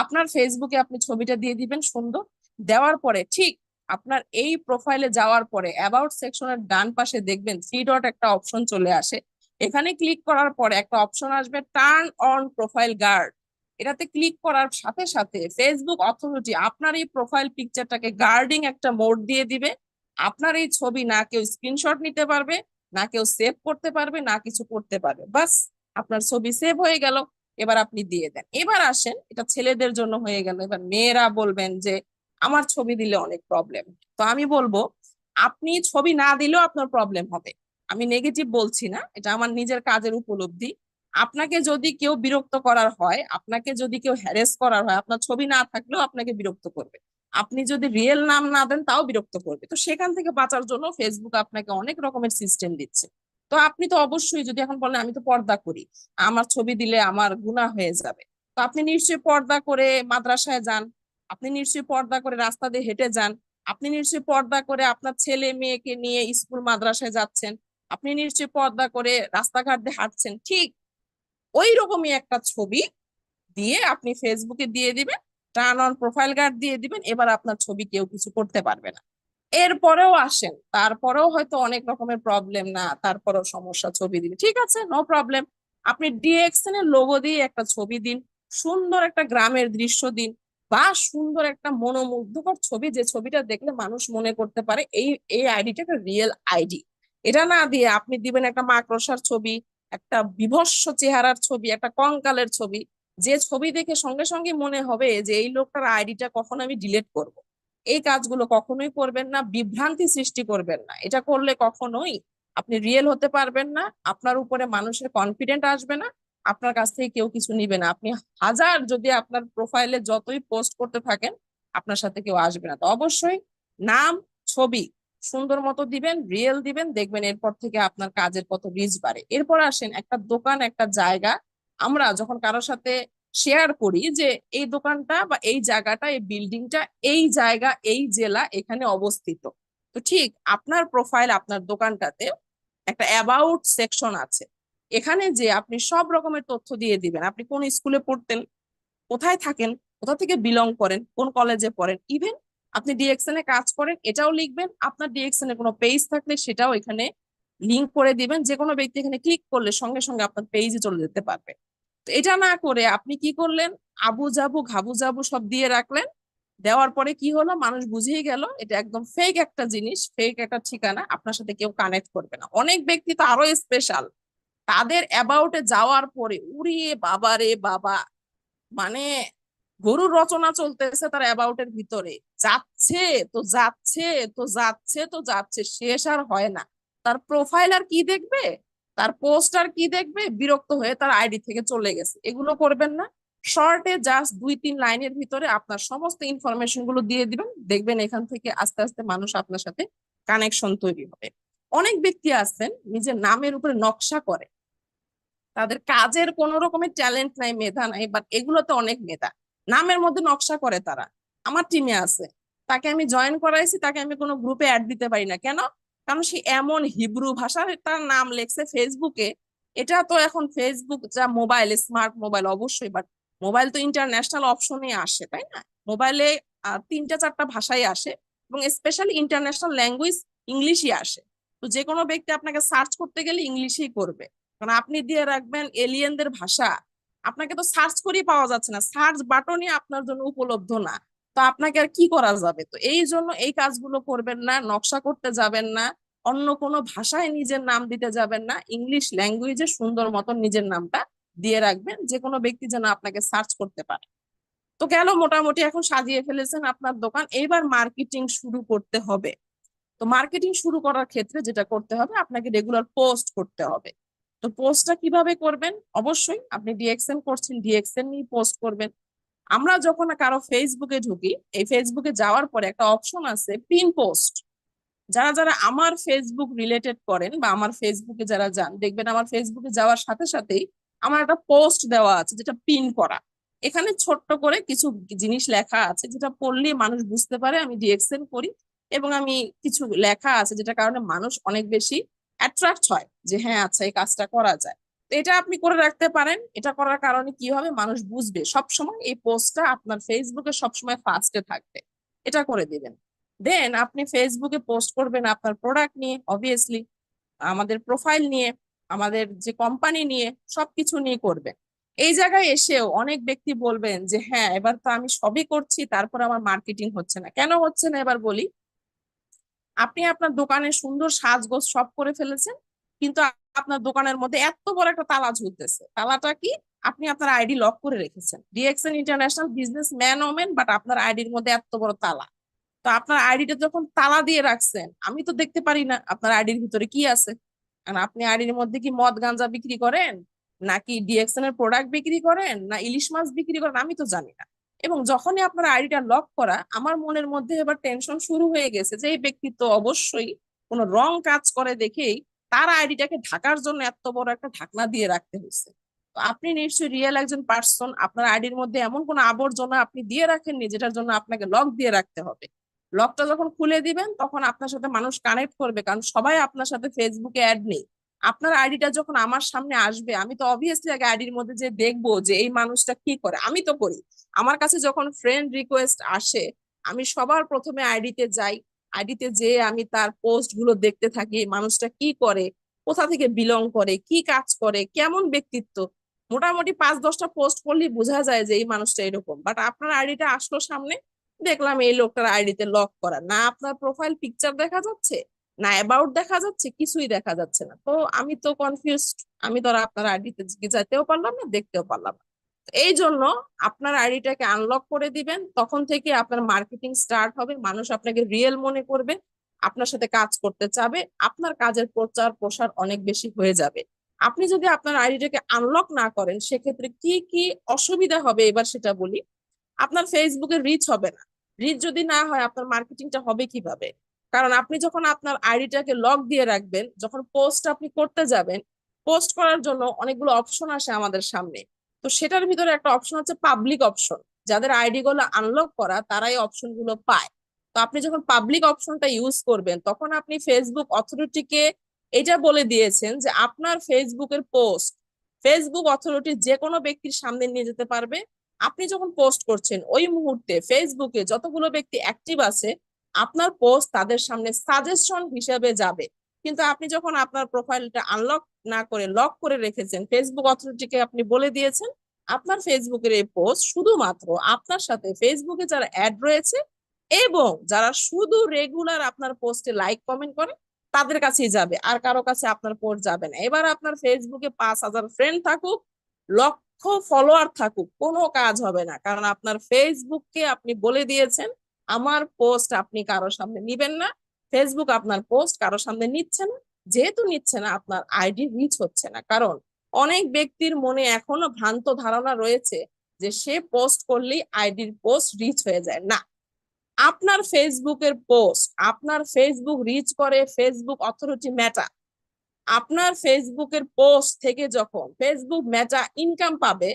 আপনার ফেসবুকে আপনি ছবিটা দিয়ে দিবেন সুন্দর, দেওয়ার পরে ঠিক আপনার এই প্রোফাইলে যাওয়ার পরে অ্যাবাউট সেকশনের ডান পাশে দেখবেন 3 ডট একটা অপশন চলে আসে। এখানে ক্লিক করার পরে একটা অপশন আসবে টার্ন অন প্রোফাইল গার্ড। এটাতে ক্লিক করার সাথে সাথে ফেসবুক অথরিটি আপনার এই প্রোফাইল পিকচারটাকে গার্ডিং একটা মোড দিয়ে দিবে। আপনার এই ছবি না কেউ স্ক্রিনশট নিতে পারবে, না কেউ সেভ করতে পারবে, না কিছু করতে পারবে, বাস আপনার ছবি সেভ হয়ে গেল। এবার আপনি দিয়ে দেন। এবার আসেন, এটা ছেলেদের জন্য হয়ে গেল। এবার মেয়েরা বলবেন যে আমার ছবি দিলে অনেক প্রবলেম। তো আমি বলবো আপনি ছবি না দিলেও আপনার প্রবলেম হবে। আমি নেগেটিভ বলছি না, এটা আমার নিজের কাজের উপলব্ধি। আপনাকে যদি কেউ বিরক্ত করার হয়, আপনাকে যদি কেউ হ্যারেস করার হয়, আপনার ছবি না থাকলেও আপনাকে বিরক্ত করবে। আপনি যদি রিয়েল নাম না দেন তাও বিরক্ত করবে। তো সেখান থেকে বাঁচার জন্য ফেসবুক আপনাকে অনেক রকমের সিস্টেম দিচ্ছে। তো আপনি তো অবশ্যই, যদি এখন বলেন আমি তো পর্দা করি, আমার ছবি দিলে আমার গুনাহ হয়ে যাবে, তো আপনি নিশ্চয়ই পর্দা করে মাদ্রাসায় যান, আপনি নিশ্চয়ই পর্দা করে রাস্তা দিয়ে হেঁটে যান, আপনি নিশ্চয়ই পর্দা করে আপনার ছেলে মেয়েকে নিয়ে স্কুল মাদ্রাসায় যাচ্ছেন, আপনি নিশ্চয়ই পর্দা করে রাস্তাঘাট দিয়ে হাঁটছেন। ঠিক ওই রকমই একটা ছবি দিয়ে আপনি ফেসবুকে দিয়ে দিবেন, টার্ন অন প্রোফাইল গার্ড দিয়ে দিবেন, এবার আপনার ছবি কেউ কিছু করতে পারবে না। এরপরেও আসেন, তারপরেও হয়তো অনেক রকমের প্রবলেম, না তারপরেও সমস্যা, ছবি দিন, ঠিক আছে, নো প্রবলেম। আপনি ডিএক্সএন এর লোগো দিয়ে একটা ছবি দিন, সুন্দর একটা গ্রামের দৃশ্য দিন, বা সুন্দর একটা মনোমুগ্ধকর ছবি, যে ছবিটা দেখলে মানুষ মনে করতে পারে এই এই আইডিটা একটা রিয়েল আইডি। এটা না দিয়ে আপনি দিবেন একটা মাকড়সার ছবি, একটা বিভৎস চেহারার ছবি, একটা কঙ্কালের ছবি, যে ছবি দেখে সঙ্গে সঙ্গে মনে হবে যে এই লোকটার আইডিটা কখন আমি ডিলিট করব। এই কাজগুলো কখনোই করবেন না, বিভ্রান্তি সৃষ্টি করবেন না। এটা করলে কখনোই আপনি রিয়েল হতে পারবেন না, আপনার উপরে মানুষের কনফিডেন্ট আসবে না, আপনার কাছ থেকে কেউ কিছু নিবে না। আপনি হাজার যদি আপনার প্রোফাইলে যতই পোস্ট করতে থাকেন, আপনার সাথে কেউ আসবে না। তো অবশ্যই নাম, ছবি সুন্দর মতো দিবেন, রিয়েল দিবেন, দেখবেন এরপর থেকে আপনার কাজের কত রিচ বাড়ে। এরপর আসেন একটা দোকান, একটা জায়গা, আমরা যখন কারোর সাথে শেয়ার করি যে এই দোকানটা বা এই জায়গাটা, এই বিল্ডিংটা, এই জায়গা, এই জেলা, এখানে অবস্থিত। তো ঠিক আপনার প্রোফাইল, আপনার দোকানটাতে একটা অ্যাবাউট সেকশন আছে। এখানে যে আপনি সব রকমের তথ্য দিয়ে দিবেন, আপনি কোন স্কুলে পড়তেন, কোথায় থাকেন, কোথা থেকে বিলং করেন, কোন কলেজে পড়েন, ইভেন আপনি ডিএক্সএন এ কাজ করেন এটাও লিখবেন। আপনার ডিএক্সএন এ কোনো পেজ থাকলে সেটাও এখানে লিংক করে দিবেন। যে কোনো ব্যক্তি এখানে ক্লিক করলে সঙ্গে সঙ্গে আপনার পেজে চলে যেতে পারবে। তো এটা না করে আপনি কি করলেন, আবু জাবু ঘাবু জাবু সব দিয়ে রাখলেন। দেওয়ার পরে কি হলো, মানুষ বুঝেই গেল এটা একদম ফেক একটা জিনিস, ফেক একটা ঠিকানা, আপনার সাথে কেউ কানেক্ট করবে না। অনেক ব্যক্তি তো আরো স্পেশাল, তাদের অ্যাবাউটে যাওয়ার পরে উড়িয়ে বাবা রে বাবা, মানে গরুর রচনা চলতেছে তার অ্যাবাউটের ভিতরে, যাচ্ছে তো যাচ্ছে তো যাচ্ছে তো যাচ্ছে, শেষ আর হয় না। তার প্রোফাইল আর কি দেখবে, তার পোস্ট আর কি দেখবে, বিরক্ত হয়ে তার আইডি থেকে চলে গেছে। এগুলো করবেন না। শর্টে জাস্ট 2-3 লাইনের ভিতরে আপনার সমস্ত ইনফরমেশন গুলো দিয়ে দিবেন, দেখবেন এখান থেকে আস্তে আস্তে মানুষ আপনার সাথে কানেকশন তৈরি হবে। অনেক ব্যক্তি আছেন নিজের নামের উপরে নকশা করে, তাদের কাজের কোন রকমের ট্যালেন্ট নাই, মেধা নাই, বাট এগুলোতে অনেক মেধা। নামের মধ্যে নকশা করে তারা। আমার টিমে আছে, তাকে আমি জয়েন করাইছি, তাকে আমি কোনো গ্রুপে অ্যাড দিতে পারি না কেন? কারণ সে এমন হিব্রু ভাষার তার নাম লেখছে ফেসবুকে। এটা তো এখন ফেসবুক যা মোবাইল, স্মার্ট মোবাইল অবশ্যই, বাট মোবাইল তো ইন্টারন্যাশনাল অপশনে আসে, তাই না? মোবাইলে 3-4টা ভাষাই আসে, এবং স্পেশালি ইন্টারন্যাশনাল ল্যাঙ্গুয়েজ ইংলিশই আসে। তো যে কোনো ব্যক্তি আপনাকে সার্চ করতে গেলে ইংলিশেই করবে। কারণ আপনি দিয়ে রাখবেন এলিয়েনদের ভাষা, আপনাকে তো সার্চ করেই পাওয়া যাচ্ছে না, সার্চ বাটনই আপনার জন্য উপলব্ধ না। তো আপনাকে আর কি করা যাবে? তো এই জন্য এই কাজগুলো করবেন না, নকশা করতে যাবেন না, অন্য কোনো ভাষায় নিজের নাম দিতে যাবেন না, ইংলিশ ল্যাঙ্গুয়েজে সুন্দর মতন নিজের নামটা দিয়ে রাখবেন, যে কোনো ব্যক্তি যেন আপনাকে সার্চ করতে পারে। তো গেল, মোটামুটি এখন সাজিয়ে ফেলেছেন আপনার দোকান, এইবার মার্কেটিং শুরু করতে হবে। তো মার্কেটিং শুরু করার ক্ষেত্রে যেটা করতে হবে, আপনাকে রেগুলার পোস্ট করতে হবে। তো পোস্টটা কিভাবে করবেন? অবশ্যই আপনি ডিএক্সএন করছেন, ডিএক্সএন নিয়ে পোস্ট করবেন। আমরা যখন কারো ফেসবুকে ঢুকি, এই ফেসবুকে যাওয়ার পরে একটা অপশন আছে পিন পোস্ট। যারা যারা আমার ফেসবুক রিলেটেড করেন বা আমার ফেসবুকে যারা যান, দেখবেন আমার ফেসবুকে যাওয়ার সাথে সাথেই আমার একটা পোস্ট দেওয়া আছে যেটা পিন করা। এখানে ছোট্ট করে কিছু জিনিস লেখা আছে যেটা পড়লে মানুষ বুঝতে পারে আমি ডিএক্সএন করি, এবং আমি কিছু লেখা আছে যেটা কারণে মানুষ অনেক বেশি অ্যাট্রাক্ট হয় যে হ্যাঁ আচ্ছা এই কাজটা করা যায়। তো এটা আপনি করে রাখতে পারেন। এটা করার কারণে কি হবে, মানুষ বুঝবে সবসময় এই পোস্টটা আপনার ফেসবুকে সবসময় ফার্স্টে থাকবে। এটা করে দিবেন। দেন আপনি ফেসবুকে পোস্ট করবেন আপনার প্রোডাক্ট নিয়ে, অবভিয়াসলি আমাদের প্রোফাইল নিয়ে, আমাদের যে কোম্পানি নিয়ে, সবকিছু নিয়ে করবেন। এই জায়গায় এসেও অনেক ব্যক্তি বলবেন যে হ্যাঁ এবার তো আমি সবই করছি, তারপর আমার মার্কেটিং হচ্ছে না। কেন হচ্ছে না এবার বলি। আপনি আপনার দোকানে সুন্দর সাজগোজ সব করে ফেলেছেন, কিন্তু আপনার দোকানের মধ্যে এত বড় একটা তালা ঝুলতেছে। তালাটা কি? আপনি আপনার আইডি লক করে রেখেছেন, DXN international business man women, but আপনার আইডির মধ্যে এত বড় তালা। তো আপনার আইডিটা যখন তালা দিয়ে রাখছেন, আমি তো দেখতে পারি না আপনার আইডির ভিতরে কি আছে। কারণ আপনি আইডির মধ্যে কি মদ গাঁজা বিক্রি করেন, নাকি ডিএক্সএন এর প্রোডাক্ট বিক্রি করেন, না ইলিশ মাছ বিক্রি করেন, আমি তো জানি না। এবং যখনই আপনার আইডিটা লক করা, আমার মনের মধ্যে এবার টেনশন শুরু হয়ে গেছে যে এই ব্যক্তি তো অবশ্যই কোনো রং কাজ করে দেখেই তার আইডিটাকে ঢাকার জন্য এত বড় একটা ঢাকনা দিয়ে রাখতে হয়েছে। তো আপনি নিশ্চয়ই রিয়েল একজন পার্সন, আপনার আইডির মধ্যে এমন কোনো আবর্জনা আপনি দিয়ে রাখেননি যেটার জন্য আপনাকে লক দিয়ে রাখতে হবে। লকটা যখন খুলে দিবেন তখন আপনার সাথে মানুষ কানেক্ট করবে, কারণ সবাই আপনার সাথে ফেসবুকে অ্যাড নেই। আপনার আইডিটা যখন আমার সামনে আসবে, আমি তো অবভিয়াসলি আগে আইডির মধ্যে যে দেখবো যে এই মানুষটা কি করে। আমি তো করি, আমার কাছে যখন ফ্রেন্ড রিকোয়েস্ট আসে, আমি সবার প্রথমে আইডিতে যাই। আইডিতে যে আমি তার পোস্ট গুলো দেখতে থাকি, মানুষটা কি করে, কোথা থেকে বিলং করে, কি কাজ করে, কেমন ব্যক্তিত্ব। মোটামুটি 5-10টা পোস্ট করলেই বোঝা যায় যে এই মানুষটা এরকম। বাট আপনার আইডিটা আসলো সামনে, দেখলাম এই লোকটার আইডিতে লক করা, না আপনার প্রোফাইল পিকচার দেখা যাচ্ছে, না অ্যাবাউট দেখা যাচ্ছে, কিছুই দেখা যাচ্ছে না। তো আমি তো কনফিউজড, আমি তো আর আপনার আইডিতে যেতেও পারলাম না, দেখতেও পারলাম না। এই জন্য আপনার আইডিটাকে আনলক করে দিবেন, তখন থেকে আপনার মার্কেটিং স্টার্ট হবে, মানুষ আপনাকে রিয়েল মনে করবে, আপনার সাথে কাজ করতে চাবে, আপনার কাজের প্রচার প্রসার অনেক বেশি হয়ে যাবে। আপনি যদি আপনার আইডিটাকে আনলক না করেন, সেক্ষেত্রে কি কি অসুবিধা হবে এবার সেটা বলি। আপনার ফেসবুকে রিচ হবে না। রিচ যদি না হয়, আপনার মার্কেটিংটা হবে কিভাবে? কারণ আপনি যখন আপনার আইডিটাকে লক দিয়ে রাখবেন, যখন পোস্ট আপনি করতে যাবেন, পোস্ট করার জন্য অনেকগুলো অপশন আসে আমাদের সামনে। তো তো সেটার ভিতরে একটা অপশন হচ্ছে পাবলিক অপশন। যাদের আইডি গুলো আনলক করা তারাই অপশন গুলো পায়। তো আপনি যখন পাবলিক অপশনটা ইউজ করবেন তখন আপনি ফেসবুক অথরিটিকে এটা বলে দিয়েছেন যে আপনার ফেসবুকের পোস্ট ফেসবুক অথরিটি যে কোনো ব্যক্তির সামনে নিয়ে যেতে পারবে। আপনি যখন পোস্ট করছেন ওই মুহূর্তে ফেসবুকে যতগুলো ব্যক্তি অ্যাক্টিভ আছে আপনার পোস্ট তাদের সামনে সাজেশন হিসেবে যাবে। কিন্তু আপনি যখন আপনার প্রোফাইলটা আনলক না করে লক করে রেখেছেন, ফেসবুক অথরিটিকে আপনি বলে দিয়েছেন আপনার ফেসবুকের এই পোস্ট শুধুমাত্র আপনার সাথে ফেসবুকে যারা অ্যাড রয়েছে এবং যারা শুধু রেগুলার আপনার পোস্টে লাইক কমেন্ট করে তাদের কাছেই যাবে, আর কারো কাছে আপনার পোস্ট যাবে না। এবার আপনার ফেসবুকে 5,000 ফ্রেন্ড থাকুক, লক্ষ ফলোয়ার থাকুক, কোনো কাজ হবে না, কারণ আপনার ফেসবুককে আপনি বলে দিয়েছেন আমার পোস্ট আপনি কারো সামনে নিবেন না। ফেসবুক আপনার পোস্ট কারো সামনে নিচ্ছে না, যেহেতু নিচ্ছে না আপনার আইডি রিচ হচ্ছে না। কারণ অনেক ব্যক্তির মনে এখনো ভ্রান্ত ধারণা রয়েছে যে সে পোস্ট করলেই আইডির পোস্ট রিচ হয়ে যায়। না, আপনার ফেসবুকের পোস্ট আপনার ফেসবুক রিচ করে ফেসবুক অথরিটি মেটা। আপনার ফেসবুকের পোস্ট থেকে যখন ফেসবুক মেটা ইনকাম পাবে,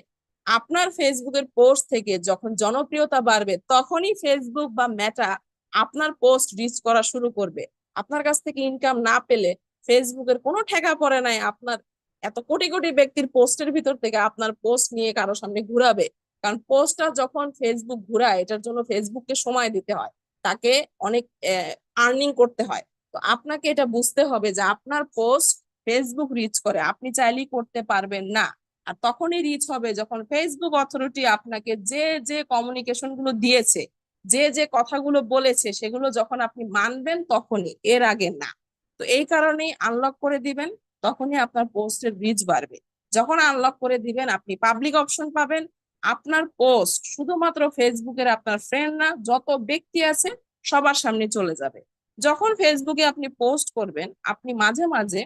আপনার ফেসবুকের পোস্ট থেকে যখন জনপ্রিয়তা বাড়বে, তখনই ফেসবুক বা মেটা আপনার পোস্ট রিচ করা শুরু করবে। আপনার কাছ থেকে ইনকাম না পেলে ফেসবুকের কোনো ঠেকা পড়ে নাই আপনার এত কোটি কোটি ব্যক্তির পোস্টের ভিতর থেকে আপনার পোস্ট নিয়ে কারো সামনে ঘুরাবে। কারণ পোস্টটা যখন ফেসবুক ঘুরায় এটার জন্য ফেসবুককে সময় দিতে হয়, তাকে অনেক আর্নিং করতে হয়। তো আপনাকে এটা বুঝতে হবে যে আপনার পোস্ট ফেসবুক রিচ করে, আপনি চাইলেই করতে পারবেন না। আর তখনই রিচ হবে যখন ফেসবুক অথরিটি আপনাকে যে যে কমিউনিকেশন গুলো দিয়েছে, যে যে কথাগুলো বলেছে সেগুলো যখন আপনি মানবেন তখনই, এর আগে না। তো এই কারণেই আনলক করে দিবেন, তখনই আপনার পোস্টের রিচ বাড়বে। যখন আনলক করে দিবেন আপনি পাবলিক অপশন পাবেন, আপনার পোস্ট শুধুমাত্র ফেসবুকের আপনার ফ্রেন্ড না, যত ব্যক্তি আছে সবার সামনে চলে যাবে। যখন ফেসবুকে আপনি পোস্ট করবেন আপনি মাঝে মাঝে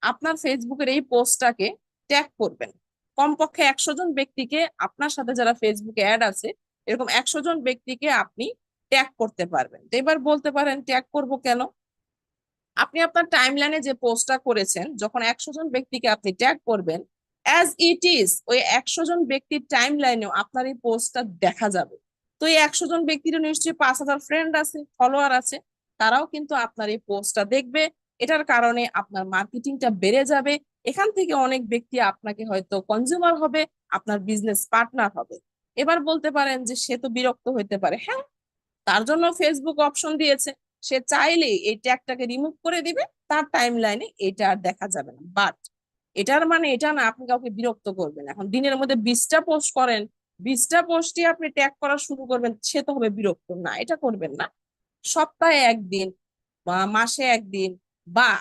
আপনার ফেসবুকের এই পোস্টটাকে ট্যাগ করবেন। কমপক্ষে 100 জন ব্যক্তিকে, আপনার সাথে যারা ফেসবুকে অ্যাড আছে এরকম 100 জন ব্যক্তিকে আপনি ট্যাগ করতে পারবেন। তো এবার বলতে পারেন ট্যাগ করব কেন? আপনি আপনার টাইমলাইনে যে পোস্টটা করেছেন যখন 100 জন ব্যক্তিকে আপনি ট্যাগ করবেন, অ্যাজ ইট ইজ ওই 100 জন ব্যক্তির টাইমলাইনেও আপনার এই পোস্টটা দেখা যাবে। তো এই 100 জন ব্যক্তিরও নিশ্চয়ই 5,000 ফ্রেন্ড আছে, ফলোয়ার আছে, তারাও কিন্তু আপনার এই পোস্টটা দেখবে। এটার কারণে আপনার মার্কেটিংটা বেড়ে যাবে। এখান থেকে অনেক ব্যক্তি আপনাকে হয়তো কনজিউমার হবে, আপনার বিজনেস পার্টনার হবে। এবার বলতে পারেন যে সে তো বিরক্ত হইতে পারে। হ্যাঁ, তার জন্য ফেসবুক অপশন দিয়েছে, সে চাইলেই এই ট্যাগটাকে রিমুভ করে দিবে, তার টাইম লাইনে এটা আর দেখা যাবে না। বাট এটার মানে এটা না আপনি কাউকে বিরক্ত করবেন। এখন দিনের মধ্যে 20টা পোস্ট করেন, 20টা পোস্টই আপনি ট্যাগ করা শুরু করবেন, সে তো হবে বিরক্ত। না, এটা করবেন না। সপ্তাহে একদিন বা মাসে একদিন, বা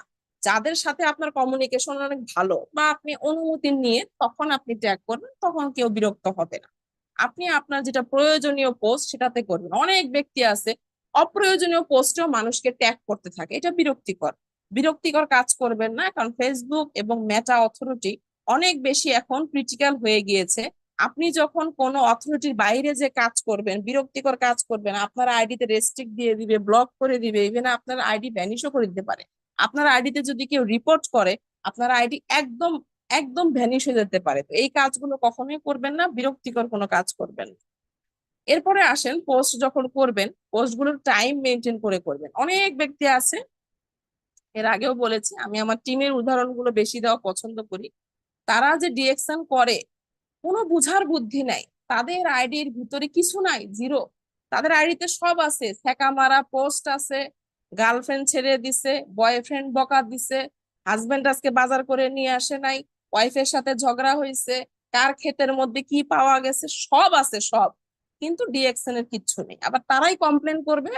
যাদের সাথে আপনার কমিউনিকেশন অনেক ভালো বা আপনি অনুমতি নিয়ে তখন আপনি ট্যাগ করবেন, তখন কেউ বিরক্ত হবে না। আপনি আপনার যেটা প্রয়োজনীয় পোস্ট সেটাতে করবেন। অনেক ব্যক্তি আছে অপ্রয়োজনীয় পোস্টেও মানুষকে ট্যাগ করতে থাকে, এটা বিরক্তিকর। বিরক্তিকর কাজ করবেন না, কারণ ফেসবুক এবং মেটা অথরিটি অনেক বেশি এখন ক্রিটিক্যাল হয়ে গিয়েছে। আপনি যখন কোনো অথরিটির বাইরে যে কাজ করবেন, বিরক্তিকর কাজ করবেন, আপনার আইডিতে রেস্ট্রিক্ট দিয়ে দিবে, ব্লক করে দিবে, ইভেন আপনার আইডি ভ্যানিশও করে দিতে পারে। আপনার আইডিতে যদি কেউ রিপোর্ট করে আপনার আইডি একদম একদম ভ্যানিশ হয়ে যেতে পারে। তো এই কাজগুলো কখনোই করবেন না, বিরক্তিকর কোনো কাজ করবেন না। এরপরে আসেন, পোস্ট যখন করবেন পোস্টগুলোর টাইম মেনটেন করে করবেন। অনেক ব্যক্তি আছে, এর আগেও বলেছি আমি আমার টিমের উদাহরণগুলো বেশি দেওয়া পছন্দ করি, তারা যে ডিএকশন করে কোনো বুঝার বুদ্ধি নাই, তাদের আইডির ভিতরে কিছু নাই, জিরো। তাদের আইডিতে সব আছে, ছ্যাঁকা মারা পোস্ট আছে, গার্লফ্রেন্ড ছেড়ে দিছে, বয়ফ্রেন্ড বকা দিছে, হাজবেন্ড আজকে বাজার করে নিয়ে আসে নাই, ওয়াইফের সাথে ঝগড়া হয়েছে, কার ক্ষেতের মধ্যে কি পাওয়া গেছে, সব আছে সব, কিন্তু ডিএকশন এর কিচ্ছু নেই। আবার তারাই কমপ্লেন করবে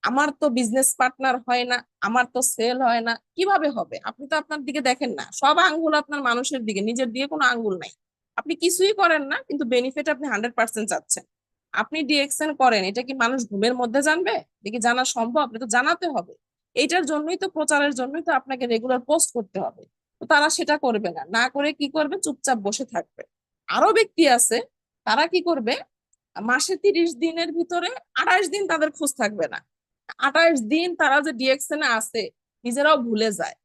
আমার তো বিজনেস পার্টনার হয় না, আমার তো সেল হয় না। কিভাবে হবে? আপনি তো আপনার দিকে দেখেন না, সব আঙ্গুল আপনার মানুষের দিকে, নিজের দিকে কোনো আঙ্গুল নাই। আপনি কিছুই করেন না কিন্তু বেনিফিট আপনি 100% চাচ্ছেন। আপনি ডিএকশন করেন, এটা কি মানুষ ঘুমের মধ্যে জানবে? দেখি জানা সম্ভব? আপনি তো জানাতে হবে। এইটার জন্যই তো, প্রচারের জন্যই তো আপনাকে রেগুলার পোস্ট করতে হবে। তো তারা সেটা করবে না, না করে কি করবে, চুপচাপ বসে থাকবে। আরো ব্যক্তি আছে, তারা কি করবে, মাসে 30 দিনের ভিতরে 28 দিন তাদের খোঁজ থাকবে না। 28 দিন তারা যে ডিএকশনে আছে নিজেরাও ভুলে যায়।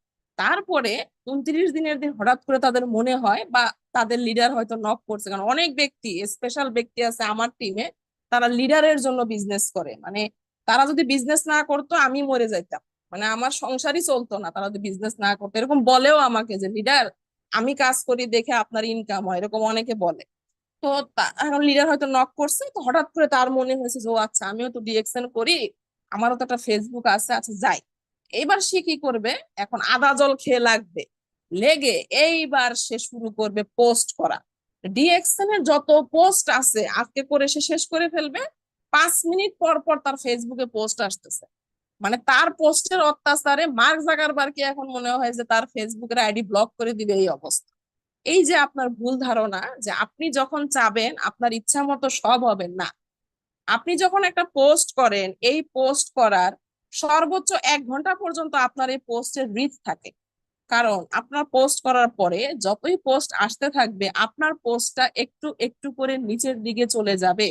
তারপরে 29 দিনের দিন হঠাৎ করে তাদের মনে হয় বা তাদের লিডার হয়তো নক করছে, কারণ অনেক ব্যক্তি, স্পেশাল ব্যক্তি আছে আমার টিমে, তারা লিডারের জন্য বিজনেস করে, মানে তারা যদি বিজনেস না করতো আমি মরে যাইতাম, মানে আমার সংসারই চলতো না তারা যদি বিজনেস না করতো। এরকম বলেও আমাকে যে লিডার আমি কাজ করি দেখে আপনার ইনকাম হয়, এরকম অনেকে বলে। তো এখন লিডার হয়তো নক করছে, তো হঠাৎ করে তার মনে হয়েছে যে ও আচ্ছা আমিও তো ডিএক্সএন করি, আমারও তো একটা ফেসবুক আছে, আচ্ছা যাই। এইবার সে কি করবে, এখন আদা জল খেয়ে লাগবে, লেগে এইবার সে শুরু করবে পোস্ট করা। ডিএক্সএন এর যত পোস্ট আছে আজকে করে সে শেষ করে ফেলবে, 5 মিনিট পর পর তার ফেসবুকে পোস্ট আসতেছে। মানে তার পোস্টের অত্যাচারে মার্ক জাকারবার্গকে এখন মনে হয় যে তার ফেসবুকের আইডি ব্লক করে দিবে, এই অবস্থা। এই যে আপনার ভুল ধারণা যে আপনি যখন চাবেন আপনার ইচ্ছা মতো সব হবে না। আপনি যখন একটা পোস্ট করেন, এই পোস্ট করার সর্বোচ্চ 1 ঘন্টা পর্যন্ত আপনার এই পোস্টের রিচ থাকে, কারণ আপনার পোস্ট করার পরে যতই পোস্ট আসতে থাকবে আপনার পোস্টটা একটু একটু করে নিচের দিকে চলে যাবে।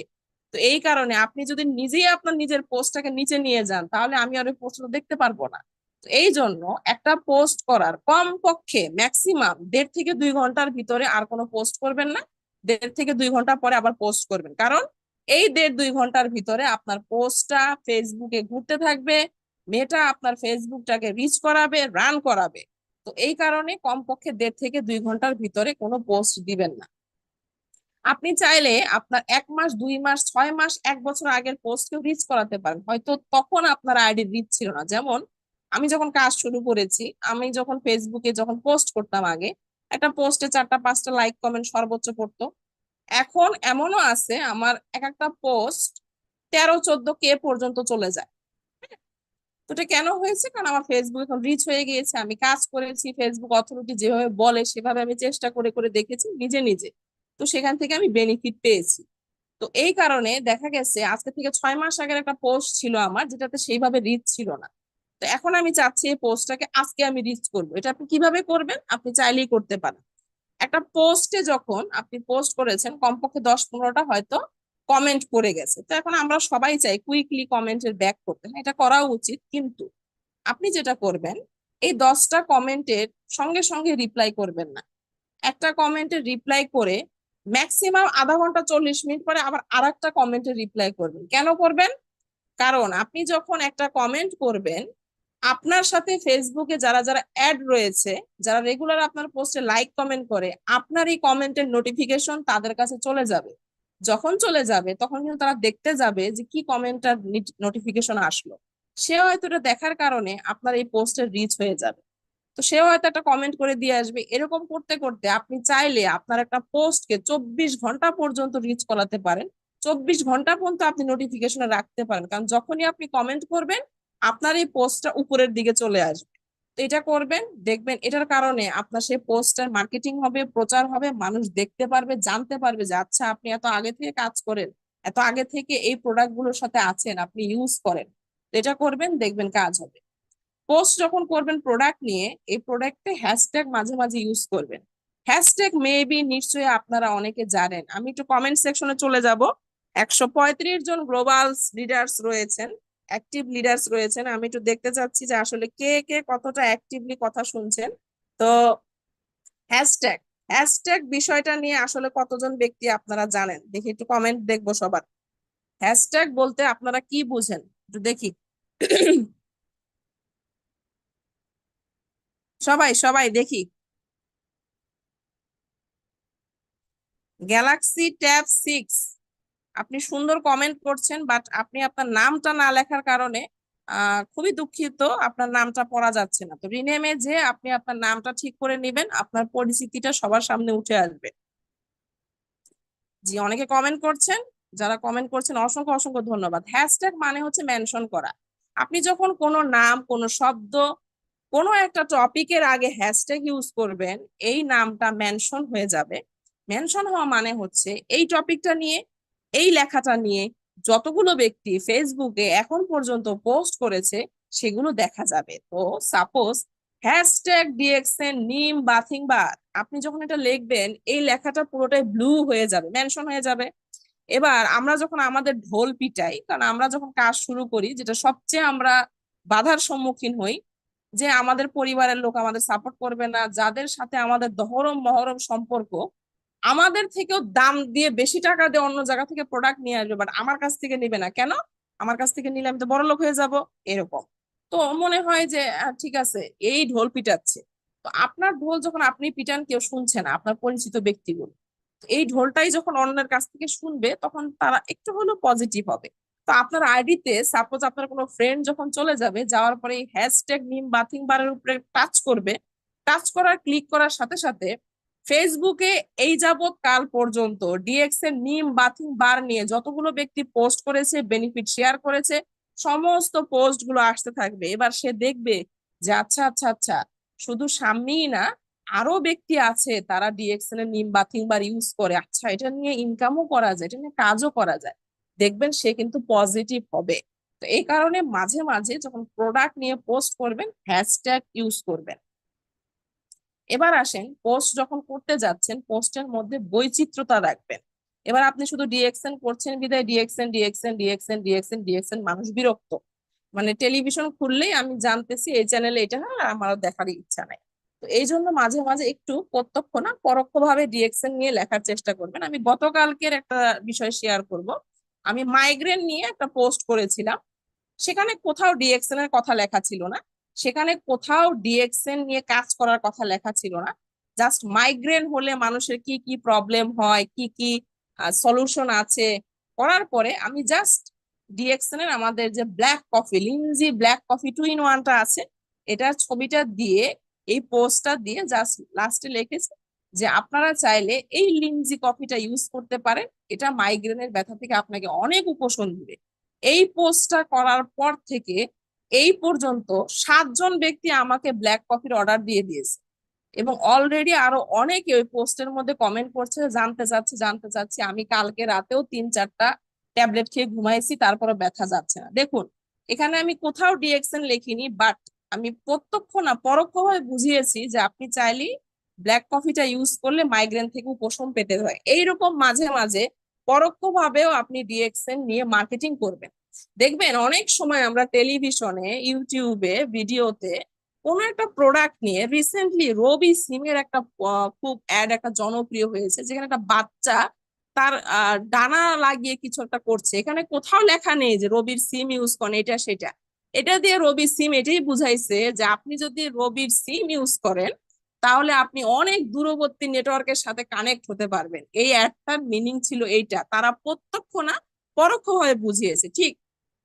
তো এই কারণে আপনি যদি নিজেই আপনার নিজের পোস্টটাকে নিচে নিয়ে যান তাহলে আমি আর ওই পোস্টটা দেখতে পারবো না। তো এই জন্য একটা পোস্ট করার কমপক্ষে ম্যাক্সিমাম 1.5 থেকে 2 ঘন্টার ভিতরে আর কোনো পোস্ট করবেন না। 1.5 থেকে 2 ঘন্টা পরে আবার পোস্ট করবেন, কারণ এই 1.5 2 ঘন্টার ভিতরে আপনার পোস্টটা ফেসবুকে ঘুরতে থাকবে, মেয়েটা আপনার ফেসবুকটাকে রিচ করাবে, রান করাবে। তো এই কারণে কমপক্ষে 1.5 থেকে 2 ঘন্টার ভিতরে কোনো পোস্ট দিবেন না। আপনি চাইলে আপনার 1 মাস 2 মাস 6 মাস 1 বছর আগের পোস্টকেও রিচ করাতে পারেন, হয়তো তখন আপনার আইডি রিচ ছিল না। যেমন আমি যখন কাজ শুরু করেছি, আমি যখন ফেসবুকে যখন পোস্ট করতাম আগে, একটা পোস্টে 4টা 5টা লাইক কমেন্ট সর্বোচ্চ পড়তো। এখন এমনও আছে আমার এক একটা পোস্ট 13 14 কে পর্যন্ত চলে যায়। তো এটা কেন হয়েছে, কারণ আমার ফেসবুক এখন রিচ হয়ে গিয়েছে, আমি কাজ করেছি, ফেসবুক অথরিটি যেভাবে বলে সেভাবে আমি চেষ্টা করে করে দেখেছি নিজে নিজে। তো সেখান থেকে আমি বেনিফিট পেয়েছি। তো এই কারণে দেখা গেছে আজকে থেকে 6 মাস আগের একটা পোস্ট ছিল আমার যেটাতে সেইভাবে রিচ ছিল না। তো এখন আমি চাচ্ছি এই পোস্টটাকে আজকে আমি রিচ করবো। এটা আপনি কিভাবে করবেন, আপনি চাইলেই করতে পারেন। একটা পোস্টে যখন আপনি পোস্ট করেছেন কমপক্ষে 10 15টা হয়তো কমেন্ট পড়ে গেছে, তো এখন আমরা সবাই চাই কুইকলি কমেন্টের ব্যাক করতে, হ্যাঁ, এটা করা উচিত, কিন্তু আপনি যেটা করবেন এই 10টা কমেন্টের সঙ্গে সঙ্গে রিপ্লাই করবেন না। একটা কমেন্টের রিপ্লাই করে ম্যাক্সিমাম আধা ঘন্টা 40 মিনিট পরে আবার আরেকটা কমেন্টের রিপ্লাই করবেন। কেন করবেন, কারণ আপনি যখন একটা কমেন্ট করবেন আপনার সাথে ফেসবুকে যারা যারা অ্যাড রয়েছে, যারা রেগুলার আপনার পোস্টে লাইক কমেন্ট করে, আপনার এই কমেন্টের নোটিফিকেশন তাদের কাছে চলে যাবে। যখন চলে যাবে তখন কিন্তু তারা দেখতে যাবে যে কি কমেন্টটার নোটিফিকেশন আসলো। সে হয়তো এটা দেখার কারণে আপনার এই পোস্টের রিচ হয়ে যাবে। তো সেও হয়তো একটা কমেন্ট করে দিয়ে আসবে। এরকম করতে করতে আপনি চাইলে আপনার একটা পোস্টকে 24 ঘন্টা পর্যন্ত রিচ করাতে পারেন। 24 ঘন্টা পর্যন্ত আপনি নোটিফিকেশনে রাখতে পারেন, কারণ যখনই আপনি কমেন্ট করবেন আপনার এই পোস্টটা উপরের দিকে চলে আসবে। তো এটা করবেন, দেখবেন এটার কারণে আপনার সেই পোস্টার মার্কেটিং হবে, প্রচার হবে, মানুষ দেখতে পারবে, জানতে পারবে যে আচ্ছা আপনি এত আগে থেকে কাজ করেন, এত আগে থেকে এই প্রোডাক্ট গুলোর সাথে আছেন, আপনি ইউজ করেন। তো এটা করবেন, দেখবেন কাজ হবে। পোস্ট যখন করবেন প্রোডাক্ট নিয়ে, এই প্রোডাক্টে হ্যাশট্যাগ মাঝে মাঝে ইউজ করবেন। হ্যাশট্যাগ মেবি নিশ্চয়ই আপনারা অনেকে জানেন, আমি একটু কমেন্ট সেকশনে চলে যাব। 135 জন গ্লোবাল লিডার্স রয়েছেন, অ্যাক্টিভ লিডার্স রয়েছেন, আমি একটু দেখতে চাচ্ছি যে আসলে কে কে কতটা অ্যাক্টিভলি কথা শুনছেন। তো হ্যাশট্যাগ হ্যাশট্যাগ বিষয়টা নিয়ে আসলে কতজন ব্যক্তি আপনারা জানেন, দেখি একটু কমেন্ট দেখবো সবার। হ্যাশট্যাগ বলতে আপনারা কি বুঝেন একটু দেখি। সবাই সবাই দেখি। গ্যালাক্সি ট্যাব 6, আপনি সুন্দর কমেন্ট করছেন, বাট আপনি আপনার নামটা না লেখার কারণে খুবই দুঃখিত, আপনার নামটা পড়া যাচ্ছে না। তো রিনেমে যে আপনি আপনার নামটা ঠিক করে নেবেন, আপনার পরিচিতিটা সবার সামনে উঠে আসবে। জি, অনেকে কমেন্ট করছেন, যারা কমেন্ট করছেন অসংখ্য অসংখ্য ধন্যবাদ। হ্যাশট্যাগ মানে হচ্ছে মেনশন করা। আপনি যখন কোনো নাম, কোনো শব্দ, কোনো একটা টপিকের আগে হ্যাশট্যাগ ইউজ করবেন, এই নামটা মেনশন হয়ে যাবে। মেনশন হওয়া মানে হচ্ছে এই টপিকটা নিয়ে, এই লেখাটা নিয়ে যতগুলো ব্যক্তি ফেসবুকে এখন পর্যন্ত পোস্ট করেছে সেগুলো দেখা যাবে। তো সাপোজ হ্যাশট্যাগ ডিএক্সএন নিম বাথিং বার, আপনি যখন এটা লিখবেন এই লেখাটা পুরোটাই ব্লু হয়ে যাবে, মেনশন হয়ে যাবে। এবার আমরা যখন আমাদের ঢোল পিটাই, কারণ আমরা যখন কাজ শুরু করি যেটা সবচেয়ে আমরা বাধার সম্মুখীন হই, যে আমাদের পরিবারের লোক আমাদের সাপোর্ট করবে না, যাদের সাথে আমাদের দহরম মহরম সম্পর্ক, আমাদের থেকেও দাম দিয়ে বেশি টাকা দিয়ে অন্য জায়গা থেকে প্রোডাক্ট নিয়ে আসবে, বাট আমার কাছ থেকে নিবে না কেন? আমার কাছ থেকে নিলে আমি তো বড় লোক হয়ে যাব, এরকম। তো মনে হয় যে ঠিক আছে, এই ঢোল পিটাচ্ছে। তো আপনার ঢোল যখন আপনি পিটান, কেউ শুনছে না, আপনার পরিচিত ব্যক্তিগুলো। তো এই ঢোলটাই যখন অন্যের কাছ থেকে শুনবে, তখন তারা একটু হলেও পজিটিভ হবে। তো আপনার আইডিতে সাপোজ আপনার কোনো ফ্রেন্ড যখন চলে যাবে, যাওয়ার পরে এই হ্যাশট্যাগ মিম বাথিং বারের উপরে টাচ করবে, টাচ করার ক্লিক করার সাথে সাথে ফেসবুকে এই যাবৎ কাল পর্যন্ত ডিএক্স এর মিম বাথিং বার নিয়ে যতগুলো ব্যক্তি পোস্ট করেছে, বেনিফিট শেয়ার করেছে, সমস্ত পোস্ট গুলো আসতে থাকবে। এবার সে দেখবে যে আচ্ছা আচ্ছা আচ্ছা, শুধু সামনেই না, আরো ব্যক্তি আছে তারা ডিএক্সএল এর নিম বাথিং বার ইউজ করে, আচ্ছা এটা নিয়ে ইনকামও করা যায়, এটা নিয়ে কাজও করা যায়। দেখবেন সে কিন্তু পজিটিভ হবে। তো এই কারণে মাঝে মাঝে যখন প্রোডাক্ট নিয়ে পোস্ট করবেন, হ্যাশট্যাগ ইউজ করবেন। এবার আসেন, পোস্ট যখন করতে যাচ্ছেন, পোস্টের মধ্যে বৈচিত্র্যতা রাখবেন। এবার আপনি শুধু ডিএক্সএন করছেন বিদায় DXN DXN DXN DXN DXN, মানুষ বিরক্ত। মানে টেলিভিশন খুললেই আমি জানতেছি এই চ্যানেলে এটা হয়, আর আমারও দেখার ইচ্ছা নাই। তো এই জন্য মাঝে মাঝে একটু প্রত্যক্ষ না পরোক্ষ ভাবে ডিএক্সএন নিয়ে লেখার চেষ্টা করবেন। আমি গতকালকের একটা বিষয় শেয়ার করব। আমি মাইগ্রেন নিয়ে একটা পোস্ট করেছিলাম, সেখানে কোথাও ডিএক্সএন এর কথা লেখা ছিল না, সেখানে কোথাও ডিএক্সএন নিয়ে কাজ করার কথা লেখা ছিল না। জাস্ট মাইগ্রেন হলে মানুষের কি কি প্রবলেম হয়, কি কি সলিউশন আছে, করার পরে আমি জাস্ট ডিএক্সএন এর আমাদের যে black coffee, Lindsay black coffee 2 in 1টা আছে, এটার ছবিটা দিয়ে, এই পোস্টটা দিয়ে জাস্ট লাস্টে লিখেছি যে আপনারা চাইলে এই লিনজি কফিটা ইউজ করতে পারেন, এটা মাইগ্রেনের ব্যথা থেকে আপনাকে অনেক উপশম দিবে। এই পোস্টটা করার পর থেকে এই পর্যন্ত 7 জন ব্যক্তি আমাকে ব্ল্যাক কফির অর্ডার দিয়ে দিয়েছে, এবং অলরেডি আরো অনেকে ওই পোস্টের মধ্যে কমেন্ট করছে, জানতে চাচ্ছে জানতে চাচ্ছি। আমি কালকে রাতেও 3-4টা ট্যাবলেট খেয়ে ঘুমাইছি, তারপরে ব্যথা যাচ্ছে না। দেখুন, এখানে আমি কোথাও ডিএক্সএন লিখিনি, বাট আমি প্রত্যক্ষ না পরোক্ষভাবে বুঝিয়েছি যে আপনি চাইলেই ব্ল্যাক কফিটা ইউজ করলে মাইগ্রেন থেকে উপশম পেতে হয়। এইরকম মাঝে মাঝে পরোক্ষ ভাবেও আপনি ডিএক্সএন নিয়ে মার্কেটিং করবেন। দেখবেন অনেক সময় আমরা টেলিভিশনে, ইউটিউবে, ভিডিওতে কোনো একটা প্রোডাক্ট নিয়ে, রিসেন্টলি রবি সিমের একটা খুব অ্যাড একটা জনপ্রিয় হয়েছে, যেখানে একটা বাচ্চা তার ডানা লাগিয়ে কিছু একটা করছে, এখানে কোথাও লেখা নেই যে রবির সিম ইউজ করেন এটা সেটা। এটা দিয়ে রবি সিম এটাই বুঝাইছে যে আপনি যদি রবির সিম ইউজ করেন, তাহলে আপনি অনেক দূরবর্তী নেটওয়ার্কের সাথে কানেক্ট হতে পারবেন। এই অ্যাডটার মিনিং ছিল এইটা, তারা প্রত্যক্ষ না পরোক্ষভাবে বুঝিয়েছে। ঠিক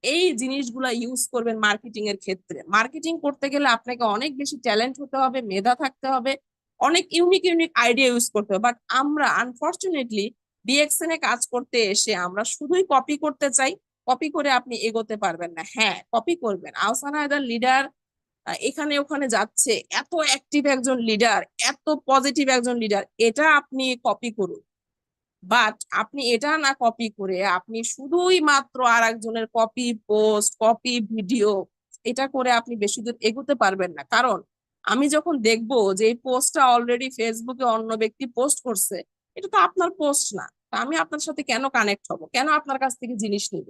এই জিনিসগুলা ইউজ করবেন মার্কেটিং এর ক্ষেত্রে। মার্কেটিং করতে গেলে আপনাকে অনেক বেশি ট্যালেন্ট হতে হবে, মেধা থাকতে হবে, অনেক ইউনিক ইউনিক আইডিয়া ইউজ করতে হবে। বাট আমরা আনফরচুনেটলি ডিএক্সএন এ কাজ করতে এসে আমরা শুধুই কপি করতে চাই। কপি করে আপনি এগোতে পারবেন না। হ্যাঁ, কপি করবেন, আহসান হায়দার লিডার এখানে ওখানে যাচ্ছে, এত অ্যাক্টিভ একজন লিডার, এত পজিটিভ একজন লিডার, এটা আপনি কপি করুন। বাট আপনি এটা না কপি করে আপনি শুধুই মাত্র আর একজনের কপি পোস্ট, কপি ভিডিও, এটা করে আপনি বেশি দূর এগোতে পারবেন না। কারণ আমি যখন দেখবো যে এই পোস্টটা অলরেডি ফেসবুকে অন্য ব্যক্তি পোস্ট করছে, এটা তো আপনার পোস্ট না, তা আমি আপনার সাথে কেন কানেক্ট হব, কেন আপনার কাছ থেকে জিনিস নিব?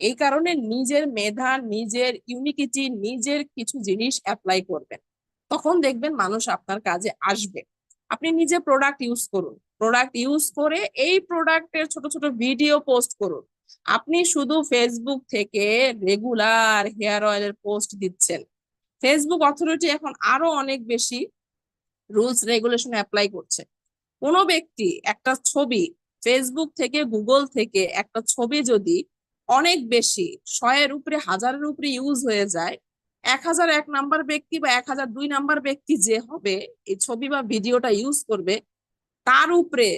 এই কারণে নিজের মেধা, নিজের ইউনিকিটি, নিজের কিছু জিনিস অ্যাপ্লাই করবেন, তখন দেখবেন মানুষ আপনার কাজে আসবে। আপনি নিজে প্রোডাক্ট ইউজ করুন, প্রোডাক্ট ইউজ করে এই প্রোডাক্টের ছোট ছোট ভিডিও পোস্ট করুন। আপনি শুধু ফেসবুক থেকে রেগুলার হেয়ার অয়েলের পোস্ট দিচ্ছেন, ফেসবুক অথরিটি এখন আরো অনেক বেশি রুলস রেগুলেশন অ্যাপ্লাই করছে। কোনো ব্যক্তি একটা ছবি ফেসবুক থেকে, গুগল থেকে একটা ছবি যদি অনেক বেশি 100-এর উপরে, 1000-এর উপরে ইউজ হয়ে যায়, 1001 নাম্বার ব্যক্তি বা 1002 নাম্বার ব্যক্তি যে হবে এই ছবি বা ভিডিওটা ইউজ করবে, তার উপরে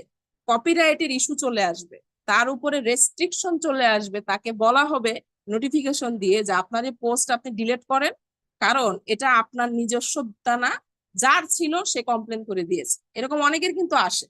কপিরাইটের ইস্যু চলে আসবে, তার উপরে রেস্ট্রিকশন চলে আসবে। তাকে বলা হবে নোটিফিকেশন দিয়ে যে আপনার এই পোস্ট আপনি ডিলিট করেন, কারণ এটা আপনার নিজস্বতা না, যার ছিল সে কমপ্লেন করে দিয়েছে। এরকম অনেকের কিন্তু আসে।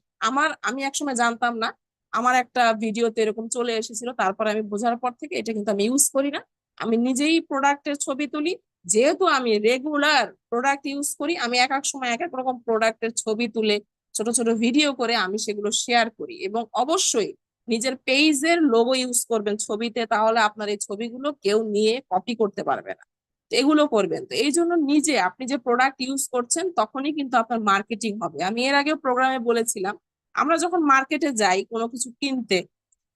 আমি একসময় জানতাম না, আমার একটা ভিডিওতে এরকম চলে এসেছিল, তারপর আমি বোঝার পর থেকে এটা কিন্তু আমি ইউজ করি না। আমি নিজেই প্রোডাক্টের ছবি তুলি, যেহেতু আমি রেগুলার প্রোডাক্ট ইউজ করি, আমি এক এক সময় এক এক রকম প্রোডাক্টের ছবি তুলে ছোট ছোট ভিডিও করে আমি সেগুলো শেয়ার করি। এবং অবশ্যই নিজের পেজের লোগো ইউজ করবেন ছবিতে, তাহলে আপনার এই ছবিগুলো কেউ নিয়ে কপি করতে পারবে না। তো এগুলো করবেন। তো এই জন্য নিজে আপনি যে প্রোডাক্ট ইউজ করছেন তখনই কিন্তু আপনার মার্কেটিং হবে। আমি এর আগেও প্রোগ্রামে বলেছিলাম, আমরা যখন মার্কেটে যাই কোনো কিছু কিনতে,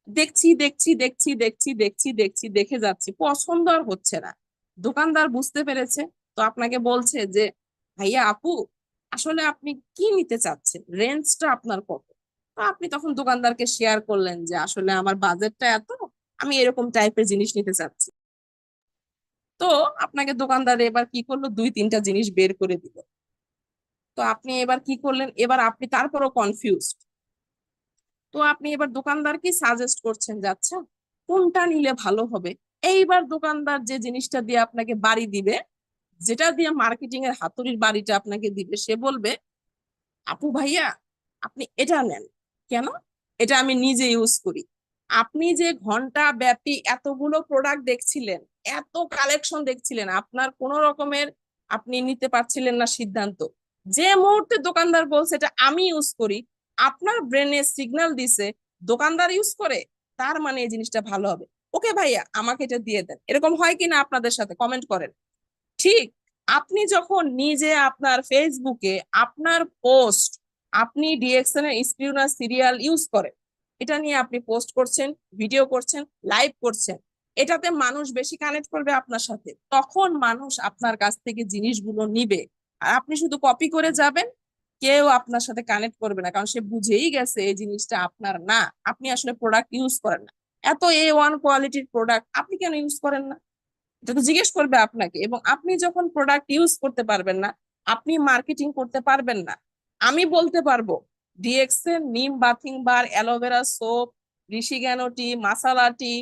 দেখছি দেখছি দেখছি দেখছি দেখছি দেখছি দেখে যাচ্ছি, পছন্দ আর হচ্ছে না। দোকানদার বুঝতে পেরেছে, তো আপনাকে বলছে যে ভাইয়া আপু, আসলে আপনি কি নিতে চাচ্ছেন, রেঞ্জটা আপনার কত। তো আপনি তখন দোকানদারকে শেয়ার করলেন যে আসলে আমার বাজেটটা এত, আমি এরকম টাইপের জিনিস নিতে চাচ্ছি। তো আপনাকে দোকানদার এবার কি করলো, দুই তিনটা জিনিস বের করে দিল। তো আপনি এবার কি করলেন, এবার আপনি তারপরও কনফিউজ। তো আপনি এবার দোকানদারকে সাজেস্ট করছেন যে আচ্ছা কোনটা নিলে ভালো হবে। এইবার দোকানদার যে জিনিসটা দিয়ে আপনাকে বাড়ি দিবে, যেটা দিয়ে মার্কেটিং এর হাতুড়ির বাড়িটা আপনাকে দিবে, সে বলবে আপু ভাইয়া আপনি এটা নেন। কেন? এটা আমি নিজে ইউজ করি। আপনি যে ঘন্টা ব্যাপী এতগুলো প্রোডাক্ট দেখছিলেন, এত কালেকশন দেখছিলেন, আপনার কোন রকমের আপনি নিতে পারছিলেন না সিদ্ধান্ত। যে মুহূর্তে দোকানদার বলছে এটা আমি ইউজ করি, আপনার ব্রেনে সিগন্যাল দিছে দোকানদার ইউজ করে, তার মানে এই জিনিসটা ভালো হবে। ওকে ভাইয়া আমাকে এটা দিয়ে দেন। এরকম হয় কিনা আপনাদের সাথে, কমেন্ট করেন। ঠিক আপনি যখন নিজে আপনার ফেসবুকে আপনার পোস্ট, আপনি ডিএক্সএন এর স্ক্রিনার সিরিয়াল ইউজ করেন, এটা নিয়ে আপনি পোস্ট করছেন, ভিডিও করছেন, লাইভ করছেন, এটাতে মানুষ বেশি কানেক্ট করবে আপনার সাথে, তখন মানুষ আপনার কাছ থেকে জিনিসগুলো নিবে। আর আপনি শুধু কপি করে যাবেন, কেউ আপনার সাথে কানেক্ট করবে না, কারণ সে বুঝেই গেছে এই জিনিসটা আপনার না। আপনি আসলে প্রোডাক্ট ইউজ করেন না। এত A1 কোয়ালিটির প্রোডাক্ট আপনি কেন ইউজ করেন না, এটা তো জিজ্ঞেস করবে আপনাকে। এবং আপনি যখন প্রোডাক্ট ইউজ করতে পারবেন না, আপনি মার্কেটিং করতে পারবেন না। আমি বলতে পারবো ডিএক্সের নিম বাথিং বার, অ্যালোভেরা সোপ, ঋষিজ্ঞান টি, মাসালা টি,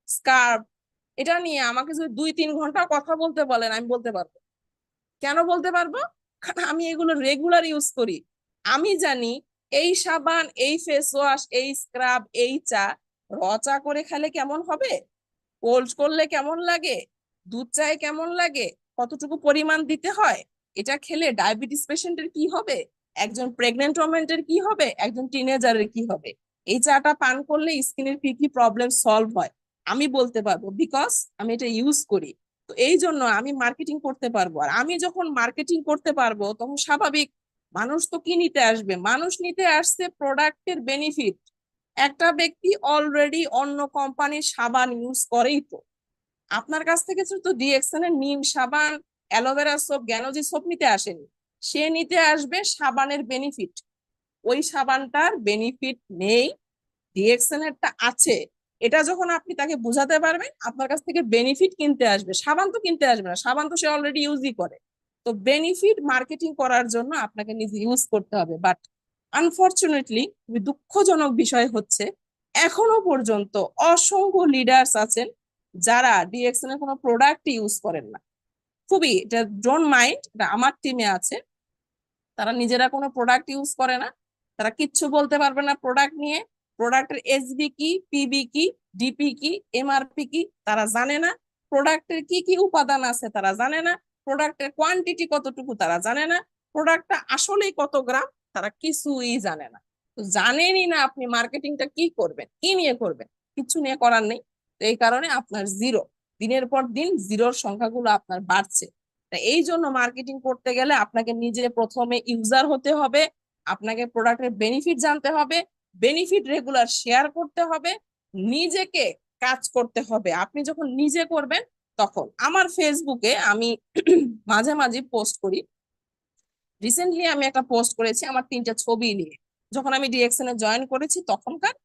স্কার্ফ, এটা নিয়ে আমাকে যদি 2-3 ঘন্টা কথা বলতে বলেন, আমি বলতে পারবো। কেন বলতে পারবো? কারণ আমি এগুলো রেগুলার ইউজ করি। আমি জানি এই সাবান, এই ফেস ওয়াশ, এই স্ক্রাব, এই চা র চা করে খেলে কেমন হবে, কোল্ড করলে কেমন লাগে, দুধ চায়ে কেমন লাগে, কতটুকু পরিমাণ দিতে হয়, এটা খেলে ডায়াবেটিস পেশেন্টের কি হবে, একজন প্রেগনেন্ট ওমেন্টের কি হবে, একজন টিনেজারের কি হবে, এই চাটা পান করলে স্কিনের কি কি প্রবলেম সলভ হয়, আমি বলতে পারবো, বিকজ আমি এটা ইউজ করি। তো এই জন্য আমি মার্কেটিং করতে পারবো। আর আমি যখন মার্কেটিং করতে পারবো তখন স্বাভাবিক মানুষ তো কি নিতে আসবে, মানুষ নিতে আসছে প্রোডাক্টের বেনিফিট। একটা ব্যক্তি অলরেডি অন্য কোম্পানির সাবান ইউজ করেই তো আপনার কাছ থেকে তো ডিএক্সএন এর নিম সাবান, অ্যালোভেরা সোপ, গ্যানোজি সোপ নিতে আসেনি। সে নিতে আসবে সাবানের বেনিফিট। ওই সাবানটার বেনিফিট নেই, ডিএক্সএন এরটা আছে। এটা যখন আপনি তাকে বুঝাতে পারবেন, আপনার কাছ থেকে বেনিফিট কিনতে আসবে, সাবান তো কিনতে আসবে না, সাবান তো সে অলরেডি ইউজই করে। তো বেনিফিট মার্কেটিং করার জন্য আপনাকে নিজে ইউজ করতে হবে। বাট আনফরচুনেটলি খুবই দুঃখজনক বিষয় হচ্ছে এখনো পর্যন্ত অসংখ্য লিডার্স আছেন যারা ডিএক্সএন এর কোনো প্রোডাক্ট ইউজ করেন না। খুবই, এটা ডোন্ট মাইন্ড, এটা আমার টিমে আছে, তারা নিজেরা কোনো প্রোডাক্ট ইউজ করে না। তারা কিচ্ছু বলতে পারবে না প্রোডাক্ট নিয়ে। প্রোডাক্টের এসবি কি, পিবি কি, ডিপি কি, এমআরপি কি তারা জানে না। প্রোডাক্টের কি কি উপাদান আছে তারা জানে না। প্রোডাক্টের কোয়ান্টিটি কতটুকু তারা জানে না। প্রোডাক্টটা আসলেই কত গ্রাম তারা কিছুই জানে না। তো জানেনই না, আপনি মার্কেটিংটা কি করবেন, কি নিয়ে করবেন, কিছু নিয়ে করার নেই। তো এই কারণে আপনার জিরো, দিনের পর দিন জিরোর সংখ্যাগুলো আপনার বাড়ছে। এই জন্য মার্কেটিং করতে গেলে আপনাকে নিজে প্রথমে ইউজার হতে হবে, আপনাকে প্রোডাক্টের বেনিফিট জানতে হবে, বেনিফিট রেগুলার শেয়ার করতে হবে, নিজেকে কাজ করতে হবে। আপনি যখন নিজে করবেন তখন আমার ফেসবুকে আমি মাঝে মাঝে পোস্ট করি। রিসেন্টলি আমি একটা পোস্ট করেছি আমার 3টা ছবি নিয়ে। যখন আমি ডিএক্সএন এ জয়েন করেছি তখনকার,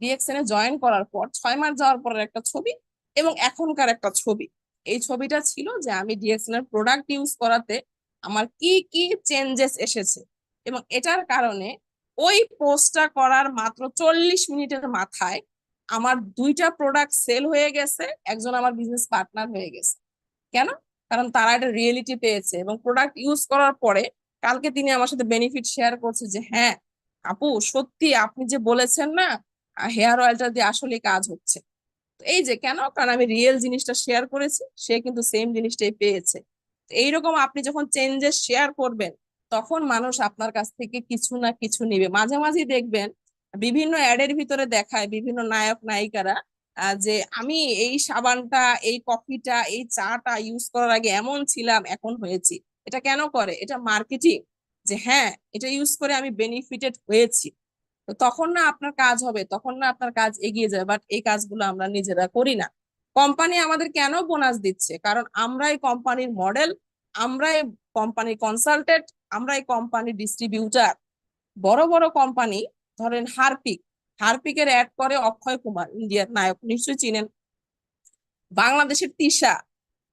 ডিএক্সএন এ জয়েন করার পর 6 মাস যাওয়ার পরের একটা ছবি, এবং এখনকার একটা ছবি। এই ছবিটা ছিল যে আমি ডিএক্সএন এর প্রোডাক্ট ইউজ করাতে আমার কি কি চেঞ্জেস এসেছে। এবং এটার কারণে ওই পোস্টটা করার মাত্র 40 মিনিটের মাথায় আমার 2টা প্রোডাক্ট সেল হয়ে গেছে, একজন আমার বিজনেস পার্টনার হয়ে গেছে। কেন? কারণ তারা এটা রিয়েলিটি পেয়েছে এবং প্রোডাক্ট ইউজ করার পরে কালকে তিনি আমার সাথে বেনিফিট শেয়ার করছে যে হ্যাঁ আপু সত্যি আপনি যে বলেছেন না, হেয়ার অয়েলটা দিয়ে আসলে কাজ হচ্ছে। তো এই যে কেন, কারণ আমি রিয়েল জিনিসটা শেয়ার করেছি, সে কিন্তু সেম জিনিসটাই পেয়েছে। তো এইরকম আপনি যখন চেঞ্জেস শেয়ার করবেন তখন মানুষ আপনার কাছ থেকে কিছু না কিছু নিবে। মাঝে মাঝে দেখবেন বিভিন্ন অ্যাডের ভিতরে দেখায় বিভিন্ন নায়ক নায়িকারা যে আমি এই সাবানটা, এই কফিটা, এই চাটা ইউজ করার আগে এমন ছিলাম, এখন হয়েছি। এটা কেন করে? এটা মার্কেটিং, যে হ্যাঁ এটা ইউজ করে আমি বেনিফিটেড হয়েছি। তো তখন না আপনার কাজ হবে, তখন না আপনার কাজ এগিয়ে যাবে। বাট এই কাজগুলো আমরা নিজেরা করি না। কোম্পানি আমাদের কেন বোনাস দিচ্ছে? কারণ আমরাই কোম্পানির মডেল, আমরাই কোম্পানির কনসালটেন্ট, আমরাই কোম্পানির ডিস্ট্রিবিউটার। বড় বড় কোম্পানি, ধরেন হারপিক, হারপিকের অ্যাড করে অক্ষয় কুমার, ইন্ডিয়ার নায়ক, নিশ্চয়ই চিনেন। বাংলাদেশের তিশা,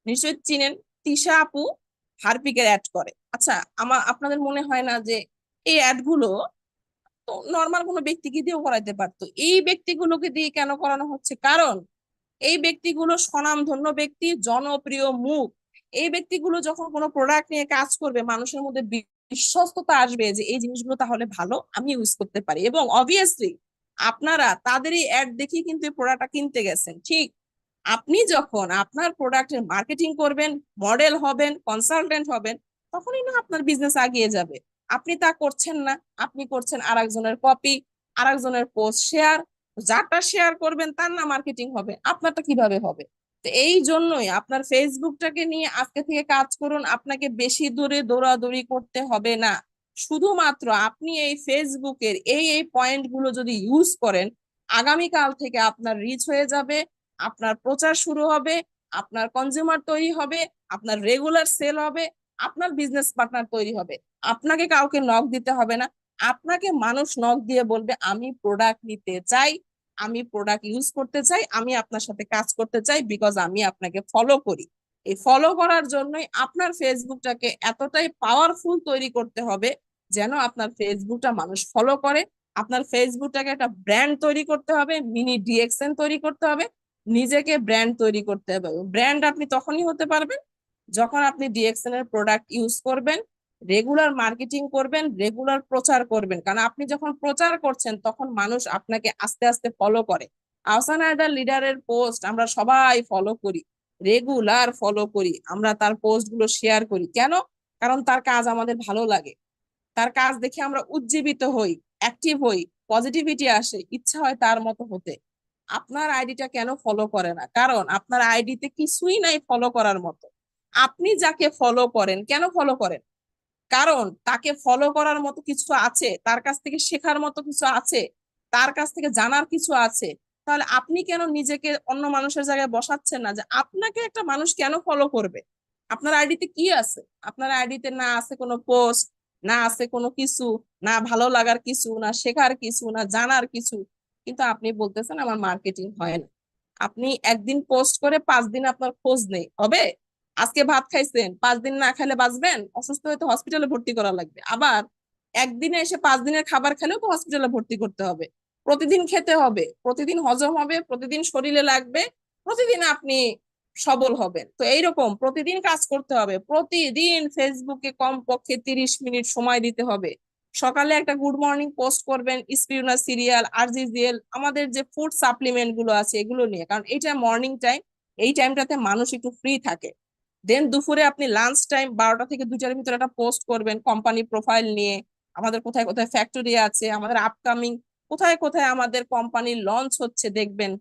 নিশ্চয়ই চিনেন, তিশা আপু হারপিকের অ্যাড করে। আচ্ছা, আপনাদের মনে হয় না যে এই অ্যাড গুলো তো নর্মাল কোনো ব্যক্তিকে দিয়েও করাইতে পারতো? এই ব্যক্তিগুলোকে দিয়ে কেন করানো হচ্ছে? কারণ এই ব্যক্তিগুলো স্বনামধন্য ব্যক্তি, জনপ্রিয় মুখ। এই ব্যক্তিগুলো যখন কোনো প্রোডাক্ট নিয়ে কাজ করবে, মানুষের মধ্যে বিশ্বস্ততা আসবে যে এই জিনিসগুলো তাহলে ভালো, আমি ইউজ করতে পারি। এবং অবভিয়াসলি আপনারা তাদেরই অ্যাড দেখি কিন্তু এই প্রোডাক্টটা কিনতে গেছেন। ঠিক আপনি যখন আপনার প্রোডাক্টের মার্কেটিং করবেন, মডেল হবেন, কনসালটেন্ট হবেন, তখনই না আপনার বিজনেস আগিয়ে যাবে। আপনি তা করছেন না। আপনি করছেন আরেকজনের কপি, আরেকজনের পোস্ট শেয়ার। যারটা শেয়ার করবেন তার না মার্কেটিং হবে, আপনারটা কিভাবে হবে? তো এই জন্যই আপনার ফেসবুকটাকে নিয়ে আজকে থেকে কাজ করুন। আপনাকে বেশি দূরে দৌড়াদৌড়ি করতে হবে না। শুধুমাত্র আপনি এই ফেসবুকের এই পয়েন্ট গুলো যদি ইউজ করেন, আগামীকাল থেকে আপনার রিচ হয়ে যাবে, আপনার প্রচার শুরু হবে, আপনার কনজিউমার তৈরি হবে, আপনার রেগুলার সেল হবে, আপনার বিজনেস পার্টনার তৈরি হবে। আপনাকে কাউকে নক দিতে হবে না। আপনাকে মানুষ নক দিয়ে বলবে আমি প্রোডাক্ট নিতে চাই, আমি প্রোডাক্ট ইউজ করতে চাই, আমি আপনার সাথে কাজ করতে চাই, বিকজ আমি আপনাকে ফলো করি। এই ফলো করার জন্যই আপনার ফেসবুকটাকে এতটাই পাওয়ারফুল তৈরি করতে হবে যেন আপনার ফেসবুকটা মানুষ ফলো করে। আপনার ফেসবুকটাকে একটা ব্র্যান্ড তৈরি করতে হবে, মিনি ডিএক্সএন তৈরি করতে হবে, নিজেকে ব্র্যান্ড তৈরি করতে হবে। ব্র্যান্ড আপনি তখনই হতে পারবেন যখন আপনি ডিএক্সএন এর প্রোডাক্ট ইউজ করবেন, রেগুলার মার্কেটিং করবেন, রেগুলার প্রচার করবেন। কারণ আপনি যখন প্রচার করছেন তখন মানুষ আপনাকে আস্তে আস্তে ফলো করে। আহসান হায়দার লিডারের পোস্ট আমরা সবাই ফলো করি, রেগুলার ফলো করি, আমরা তার পোস্ট গুলো শেয়ার করি। কেন? কারণ তার কাজ আমাদের ভালো লাগে, তার কাজ দেখে আমরা উজ্জীবিত হই, অ্যাক্টিভ হই, পজিটিভিটি আসে, ইচ্ছা হয় তার মতো হতে। আপনার আইডিটা কেন ফলো করে না? কারণ আপনার আইডিতে কিছুই নাই ফলো করার মতো। আপনি যাকে ফলো করেন, কেন ফলো করেন? কারণ তাকে ফলো করার মতো কিছু আছে, তার কাছ থেকে শেখার মতো কিছু আছে, তার কাছ থেকে জানার কিছু আছে। তাহলে আপনি কেন নিজেকে অন্য মানুষের জায়গায় বসাচ্ছেন না যে আপনাকে একটা মানুষ কেন ফলো করবে? আপনার আইডিতে কি আছে? আপনার আইডিতে না আছে কোনো পোস্ট, না আছে কোনো কিছু, না ভালো লাগার কিছু, না শেখার কিছু, না জানার কিছু। কিন্তু আপনি বলতেছেন আমার মার্কেটিং হয় না। আপনি একদিন পোস্ট করে 5 দিন আপনার খোঁজ নেই, হবে? আজকে ভাত খাইছেন, 5 দিন না খেলে বাঁচবেন? অসুস্থ হয়ে তো হসপিটালে ভর্তি করা লাগবে। আবার একদিনে এসে 5 দিনের খাবার খেলেও তো হসপিটালে ভর্তি করতে হবে। প্রতিদিন খেতে হবে, প্রতিদিন হজম হবে, প্রতিদিন শরীরে লাগবে, প্রতিদিন আপনি সবল হবেন। তো এইরকম প্রতিদিন কাজ করতে হবে। প্রতিদিন ফেসবুকে কমপক্ষে 30 মিনিট সময় দিতে হবে। সকালে একটা গুড মর্নিং পোস্ট করবেন, স্পিরুনা সিরিয়াল, আরজিজিএল, আমাদের যে ফুড সাপ্লিমেন্ট গুলো আছে এগুলো নিয়ে, কারণ এটা মর্নিং টাইম, এই টাইমটাতে মানুষ একটু ফ্রি থাকে। দেন দুপুরে আপনি লাঞ্চ টাইম 12টা থেকে 2টার ভিতরে একটা পোস্ট করবেন কোম্পানি প্রোফাইল নিয়ে, আমাদের কোথায় কোথায় ফ্যাক্টরি আছে, আমাদের আপকামিং কোথায় কোথায় আমাদের কোম্পানির লঞ্চ হচ্ছে দেখবেন।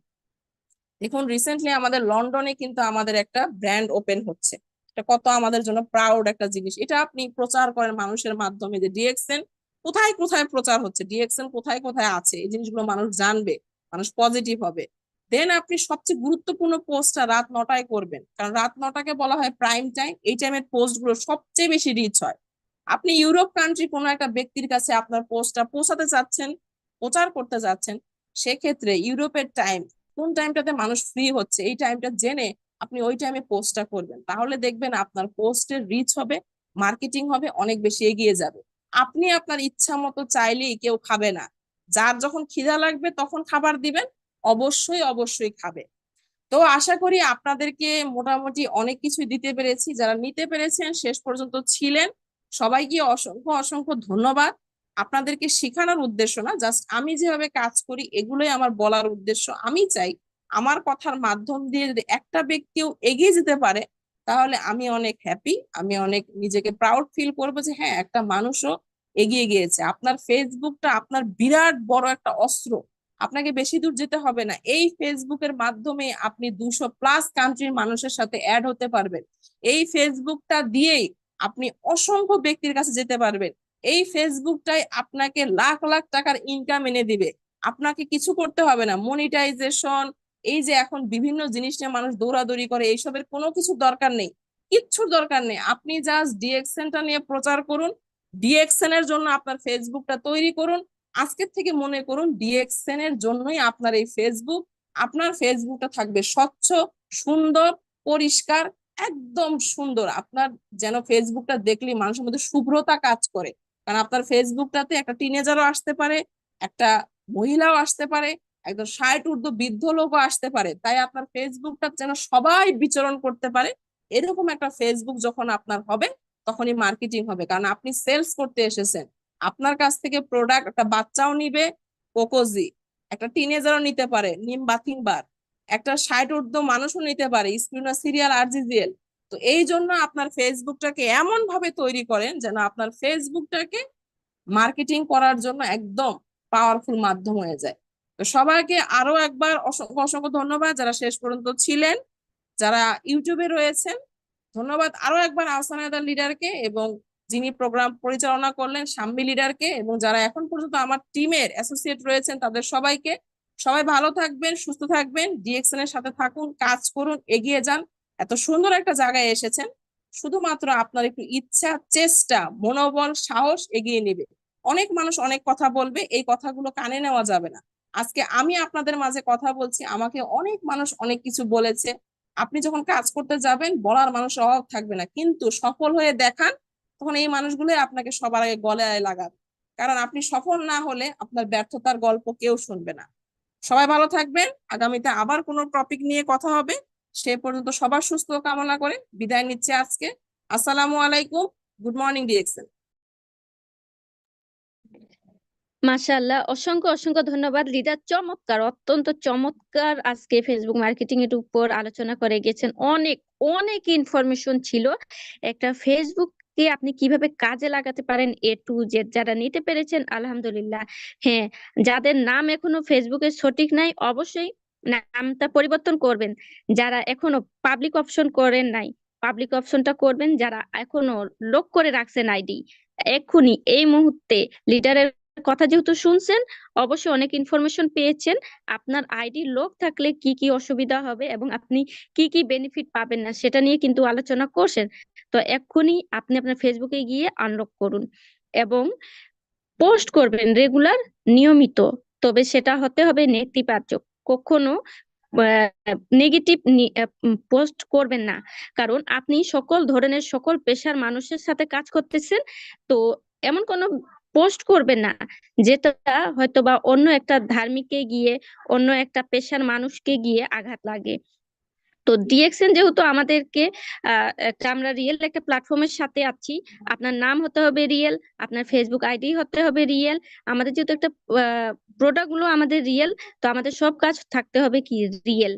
দেখুন রিসেন্টলি আমাদের লন্ডনে কিন্তু আমাদের একটা ব্র্যান্ড ওপেন হচ্ছে। এটা কত আমাদের জন্য প্রাউড একটা জিনিস। এটা আপনি প্রচার করেন মানুষের মাধ্যমে যে ডিএক্সএন কোথায় কোথায় প্রচার হচ্ছে, ডিএক্সএন কোথায় কোথায় আছে, এই জিনিসগুলো মানুষ জানবে, মানুষ পজিটিভ হবে। দেন আপনি সবচেয়ে গুরুত্বপূর্ণ পোস্টটা রাত 9টায় করবেন, কারণ রাত 9টাকে বলা হয় প্রাইম টাইম। এই টাইমের পোস্ট গুলো সবচেয়ে বেশি রিচ হয়। আপনি ইউরোপ কান্ট্রি কোনো একটা ব্যক্তির কাছে আপনার পোস্টটা পৌঁছাতে চাচ্ছেন, প্রচার করতে যাচ্ছেন, সেক্ষেত্রে ইউরোপের টাইম, কোন টাইমটাতে মানুষ ফ্রি হচ্ছে, এই টাইমটা জেনে আপনি ওই টাইমে পোস্টটা করবেন। তাহলে দেখবেন আপনার পোস্টের রিচ হবে, মার্কেটিং হবে, অনেক বেশি এগিয়ে যাবে। আপনি আপনার ইচ্ছা মতো চাইলেই কেউ খাবে না। যার যখন খিদা লাগবে তখন খাবার দিবেন, অবশ্যই অবশ্যই খাবে। তো আশা করি আপনাদেরকে মোটামুটি অনেক কিছু দিতে পেরেছি। যারা নিতে পেরেছেন, শেষ পর্যন্ত ছিলেন, সবাইকে অসংখ্য অসংখ্য ধন্যবাদ। আপনাদেরকে শেখানোর উদ্দেশ্য না, জাস্ট আমি যেভাবে কাজ করি এগুলোই আমার বলার উদ্দেশ্য। আমি চাই আমার কথার মাধ্যম দিয়ে যদি একটা ব্যক্তিও এগিয়ে যেতে পারে, তাহলে আমি অনেক হ্যাপি, আমি অনেক নিজেকে প্রাউড ফিল করবো যে হ্যাঁ একটা মানুষও এগিয়ে গিয়েছে। আপনার ফেসবুকটা আপনার বিরাট বড় একটা অস্ত্র। আপনাকে বেশি দূর যেতে হবে না। এই ফেসবুকের মাধ্যমে আপনি 200+ কান্ট্রির মানুষের সাথে অ্যাড হতে পারবেন। এই ফেসবুকটা দিয়েই আপনি অসংখ্য ব্যক্তির কাছে যেতে পারবেন। এই ফেসবুকটাই আপনাকে লাখ লাখ টাকার ইনকাম এনে দিবে। আপনাকে কিছু করতে হবে না, মনিটাইজেশন, এই যে এখন বিভিন্ন জিনিস নিয়ে মানুষ দৌড়াদৌড়ি করে, এইসবের কোনো কিছু দরকার নেই, কিচ্ছুর দরকার নেই। আপনি জাস্ট ডিএক্সএনটা নিয়ে প্রচার করুন, ডিএক্সএন এর জন্য আপনার ফেসবুকটা তৈরি করুন। আজকের থেকে মনে করুন ডিএক্সএন এর জন্যই আপনার এই ফেসবুক। আপনার ফেসবুকটা থাকবে স্বচ্ছ, সুন্দর, পরিষ্কার, একদম সুন্দর। আপনার যেন ফেসবুকটা দেখলে মানুষের মধ্যে শুভ্রতা কাজ করে। কারণ আপনার ফেসবুকটাতে একটা টিনেজারও আসতে পারে, একটা মহিলাও আসতে পারে, একদম 60 ঊর্ধ্ব বৃদ্ধ লোকও আসতে পারে। তাই আপনার ফেসবুকটা যেন সবাই বিচরণ করতে পারে, এরকম একটা ফেসবুক যখন আপনার হবে তখনই মার্কেটিং হবে। কারণ আপনি সেলস করতে এসেছেন, আপনার কাছ থেকে প্রোডাক্ট একটা বাচ্চাও নিবে, কোকোজি, একটা টিনেজারও নিতে পারে, নিম বাথিং বার, একটা 60 ঊর্ধ্ব মানুষও নিতে পারে, স্প্রিনা সিরিয়াল, আরজিজিএল। তো এই জন্য আপনার ফেসবুকটাকে এমন ভাবে তৈরি করেন যেন আপনার ফেসবুকটাকে মার্কেটিং করার জন্য একদম পাওয়ারফুল মাধ্যম হয়ে যায়। তো সবাইকে আরো একবার অসংখ্য অসংখ্য ধন্যবাদ যারা শেষ পর্যন্ত ছিলেন, যারা ইউটিউবে রয়েছেন। ধন্যবাদ আরো একবার আহসান হায়দার লিডারকে এবং যিনি প্রোগ্রাম পরিচালনা করলেন শাম্মী লিডারকে, এবং যারা এখন পর্যন্ত আমার টিমের অ্যাসোসিয়েট রয়েছেন তাদের সবাইকে। সবাই ভালো থাকবেন, সুস্থ থাকবেন, ডিএক্সএন এর সাথে থাকুন, কাজ করুন, এগিয়ে যান। এত সুন্দর একটা জায়গায় এসেছেন, শুধুমাত্র আপনার একটু ইচ্ছা, চেষ্টা, মনোবল, সাহস এগিয়ে নিবে। অনেক মানুষ অনেক কথা বলবে, এই কথাগুলো কানে নেওয়া যাবে না। আজকে আমি আপনাদের মাঝে কথা বলছি, আমাকে অনেক মানুষ অনেক কিছু বলেছে। আপনি যখন কাজ করতে যাবেন বলার মানুষের অভাব থাকবে না, কিন্তু সফল হয়ে দেখান, তখন এই মানুষগুলো আপনাকে সবার আগে গলায় লাগাবে। কারণ আপনি সফল না হলে আপনার ব্যর্থতার গল্প কেউ শুনবে না। সবাই ভালো থাকবেন, আগামীতে আবার কোনো টপিক নিয়ে কথা হবে। সে পর্যন্ত সবার সুস্থ কামনা করে বিদায় নিচ্ছে আজকে। আসসালামু আলাইকুম, গুড মর্নিং ডিএক্সএল। মাশাআল্লাহ, অসংখ্য অসংখ্য ধন্যবাদ লিডার। চমৎকার, অত্যন্ত চমৎকার আজকে ফেসবুক মার্কেটিং এর উপর আলোচনা করে গেছেন। অনেক অনেক ইনফরমেশন ছিল। একটা ফেসবুক কে আপনি কিভাবে কাজে লাগাতে পারেন A to Z, যারা নিতে পেরেছেন আলহামদুলিল্লাহ। হ্যাঁ, যাদের নাম এখনো ফেসবুকে সঠিক নাই অবশ্যই নামটা পরিবর্তন করবেন। যারা এখনো পাবলিক অপশন করেন নাই, পাবলিক অপশনটা করবেন। যারা এখনো লক করে রাখছেন আইডি, এক্ষুনি এই মুহূর্তে লিডারের কথা যেহেতু শুনছেন, অবশ্যই অনেক ইনফরমেশন পেয়েছেন। আপনার আইডি লক থাকলে কি কি অসুবিধা হবে এবং আপনি কি কি বেনিফিট পাবেন না সেটা নিয়ে কিন্তু আলোচনা করছেন। তো এক্ষুনি আপনি আপনার ফেসবুকে গিয়ে আনলক করুন এবং পোস্ট করবেন রেগুলার, নিয়মিত। তবে সেটা হতে হবে নেতিবাচক, কখনো নেগেটিভ পোস্ট করবেন না। কারণ আপনি সকল ধরনের সকল পেশার মানুষের সাথে কাজ করতেছেন। তো এমন কোনো পোস্ট করবেন না যেটা হয়তো বা অন্য একটা ধার্মিককে গিয়ে, অন্য একটা পেশার মানুষকে গিয়ে আঘাত লাগে। তো ডিএক্সএন যেহেতু আমাদেরকে একটা, আমরা রিয়েল একটা প্ল্যাটফর্মের সাথে আছি। আপনার নাম হতে হবে রিয়েল, আপনার ফেসবুক আইডি হতে হবে রিয়েল। আমাদের যেহেতু একটা প্রোডাক্ট গুলো আমাদের রিয়েল, তো আমাদের সব কাজ থাকতে হবে কি রিয়েল।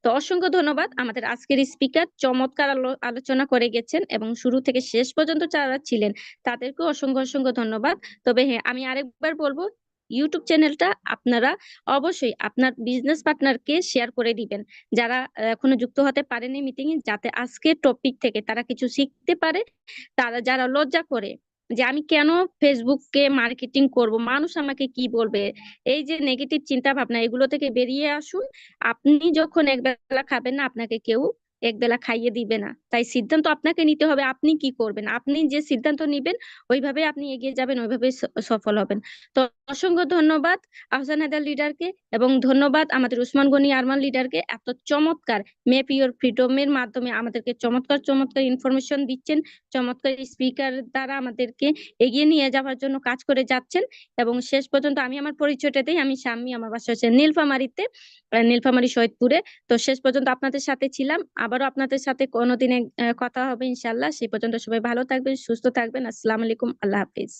তো অসংখ্য ধন্যবাদ। আমাদের আজকের স্পিকার চমৎকার আলোচনা করে গেছেন এবং শুরু থেকে শেষ পর্যন্ত যারা ছিলেন তাদেরকেও অসংখ্য অসংখ্য ধন্যবাদ। তবে হ্যাঁ, আমি আরেকবার বলবো, ইউটিউব চ্যানেলটা আপনারা অবশ্যই আপনার বিজনেস পার্টনারকে শেয়ার করে দিবেন, যারা এখনো যুক্ত হতে পারেনি মিটিং এ, যাতে আজকে টপিক থেকে তারা কিছু শিখতে পারে। তারা যারা লজ্জা করে যে আমি কেন ফেসবুককে মার্কেটিং করব, মানুষ আমাকে কি বলবে, এই যে নেগেটিভ চিন্তা ভাবনা, এগুলো থেকে বেরিয়ে আসুন। আপনি যখন একবেলা খাবেন না, আপনাকে কেউ একবেলা খাইয়ে দিবে না। তাই সিদ্ধান্ত আপনাকে নিতে হবে, আপনি কি করবেন। আপনি যে সিদ্ধান্ত নিবেন ওইভাবে আপনি এগিয়ে যাবেন, ওইভাবে সফল হবেন। তো অসংখ্য ধন্যবাদ আহসান হায়দার লিডারকে, এবং ধন্যবাদ আমাদের উসমান গনি আরমান লিডারকে। এত চমৎকার মেপ ইউর ফ্রিডমের মাধ্যমে আমাদেরকে চমৎকার চমৎকার ইনফরমেশন দিচ্ছেন, চমৎকার স্পিকার দ্বারা আমাদেরকে এগিয়ে নিয়ে যাওয়ার জন্য কাজ করে যাচ্ছেন। এবং শেষ পর্যন্ত আমি আমার পরিচয়টা দিই, আমি শাম্মী, আমার বাসা হচ্ছে নীলফামারীতে, নীলফামারী শহীদপুরে। তো শেষ পর্যন্ত আপনাদের সাথে ছিলাম, আবারও আপনাদের সাথে কোনোদিনে কথা হবে ইনশাল্লাহ। সেই পর্যন্ত সবাই ভালো থাকবেন, সুস্থ থাকবেন। আসসালামু আলাইকুম, আল্লাহ হাফিজ।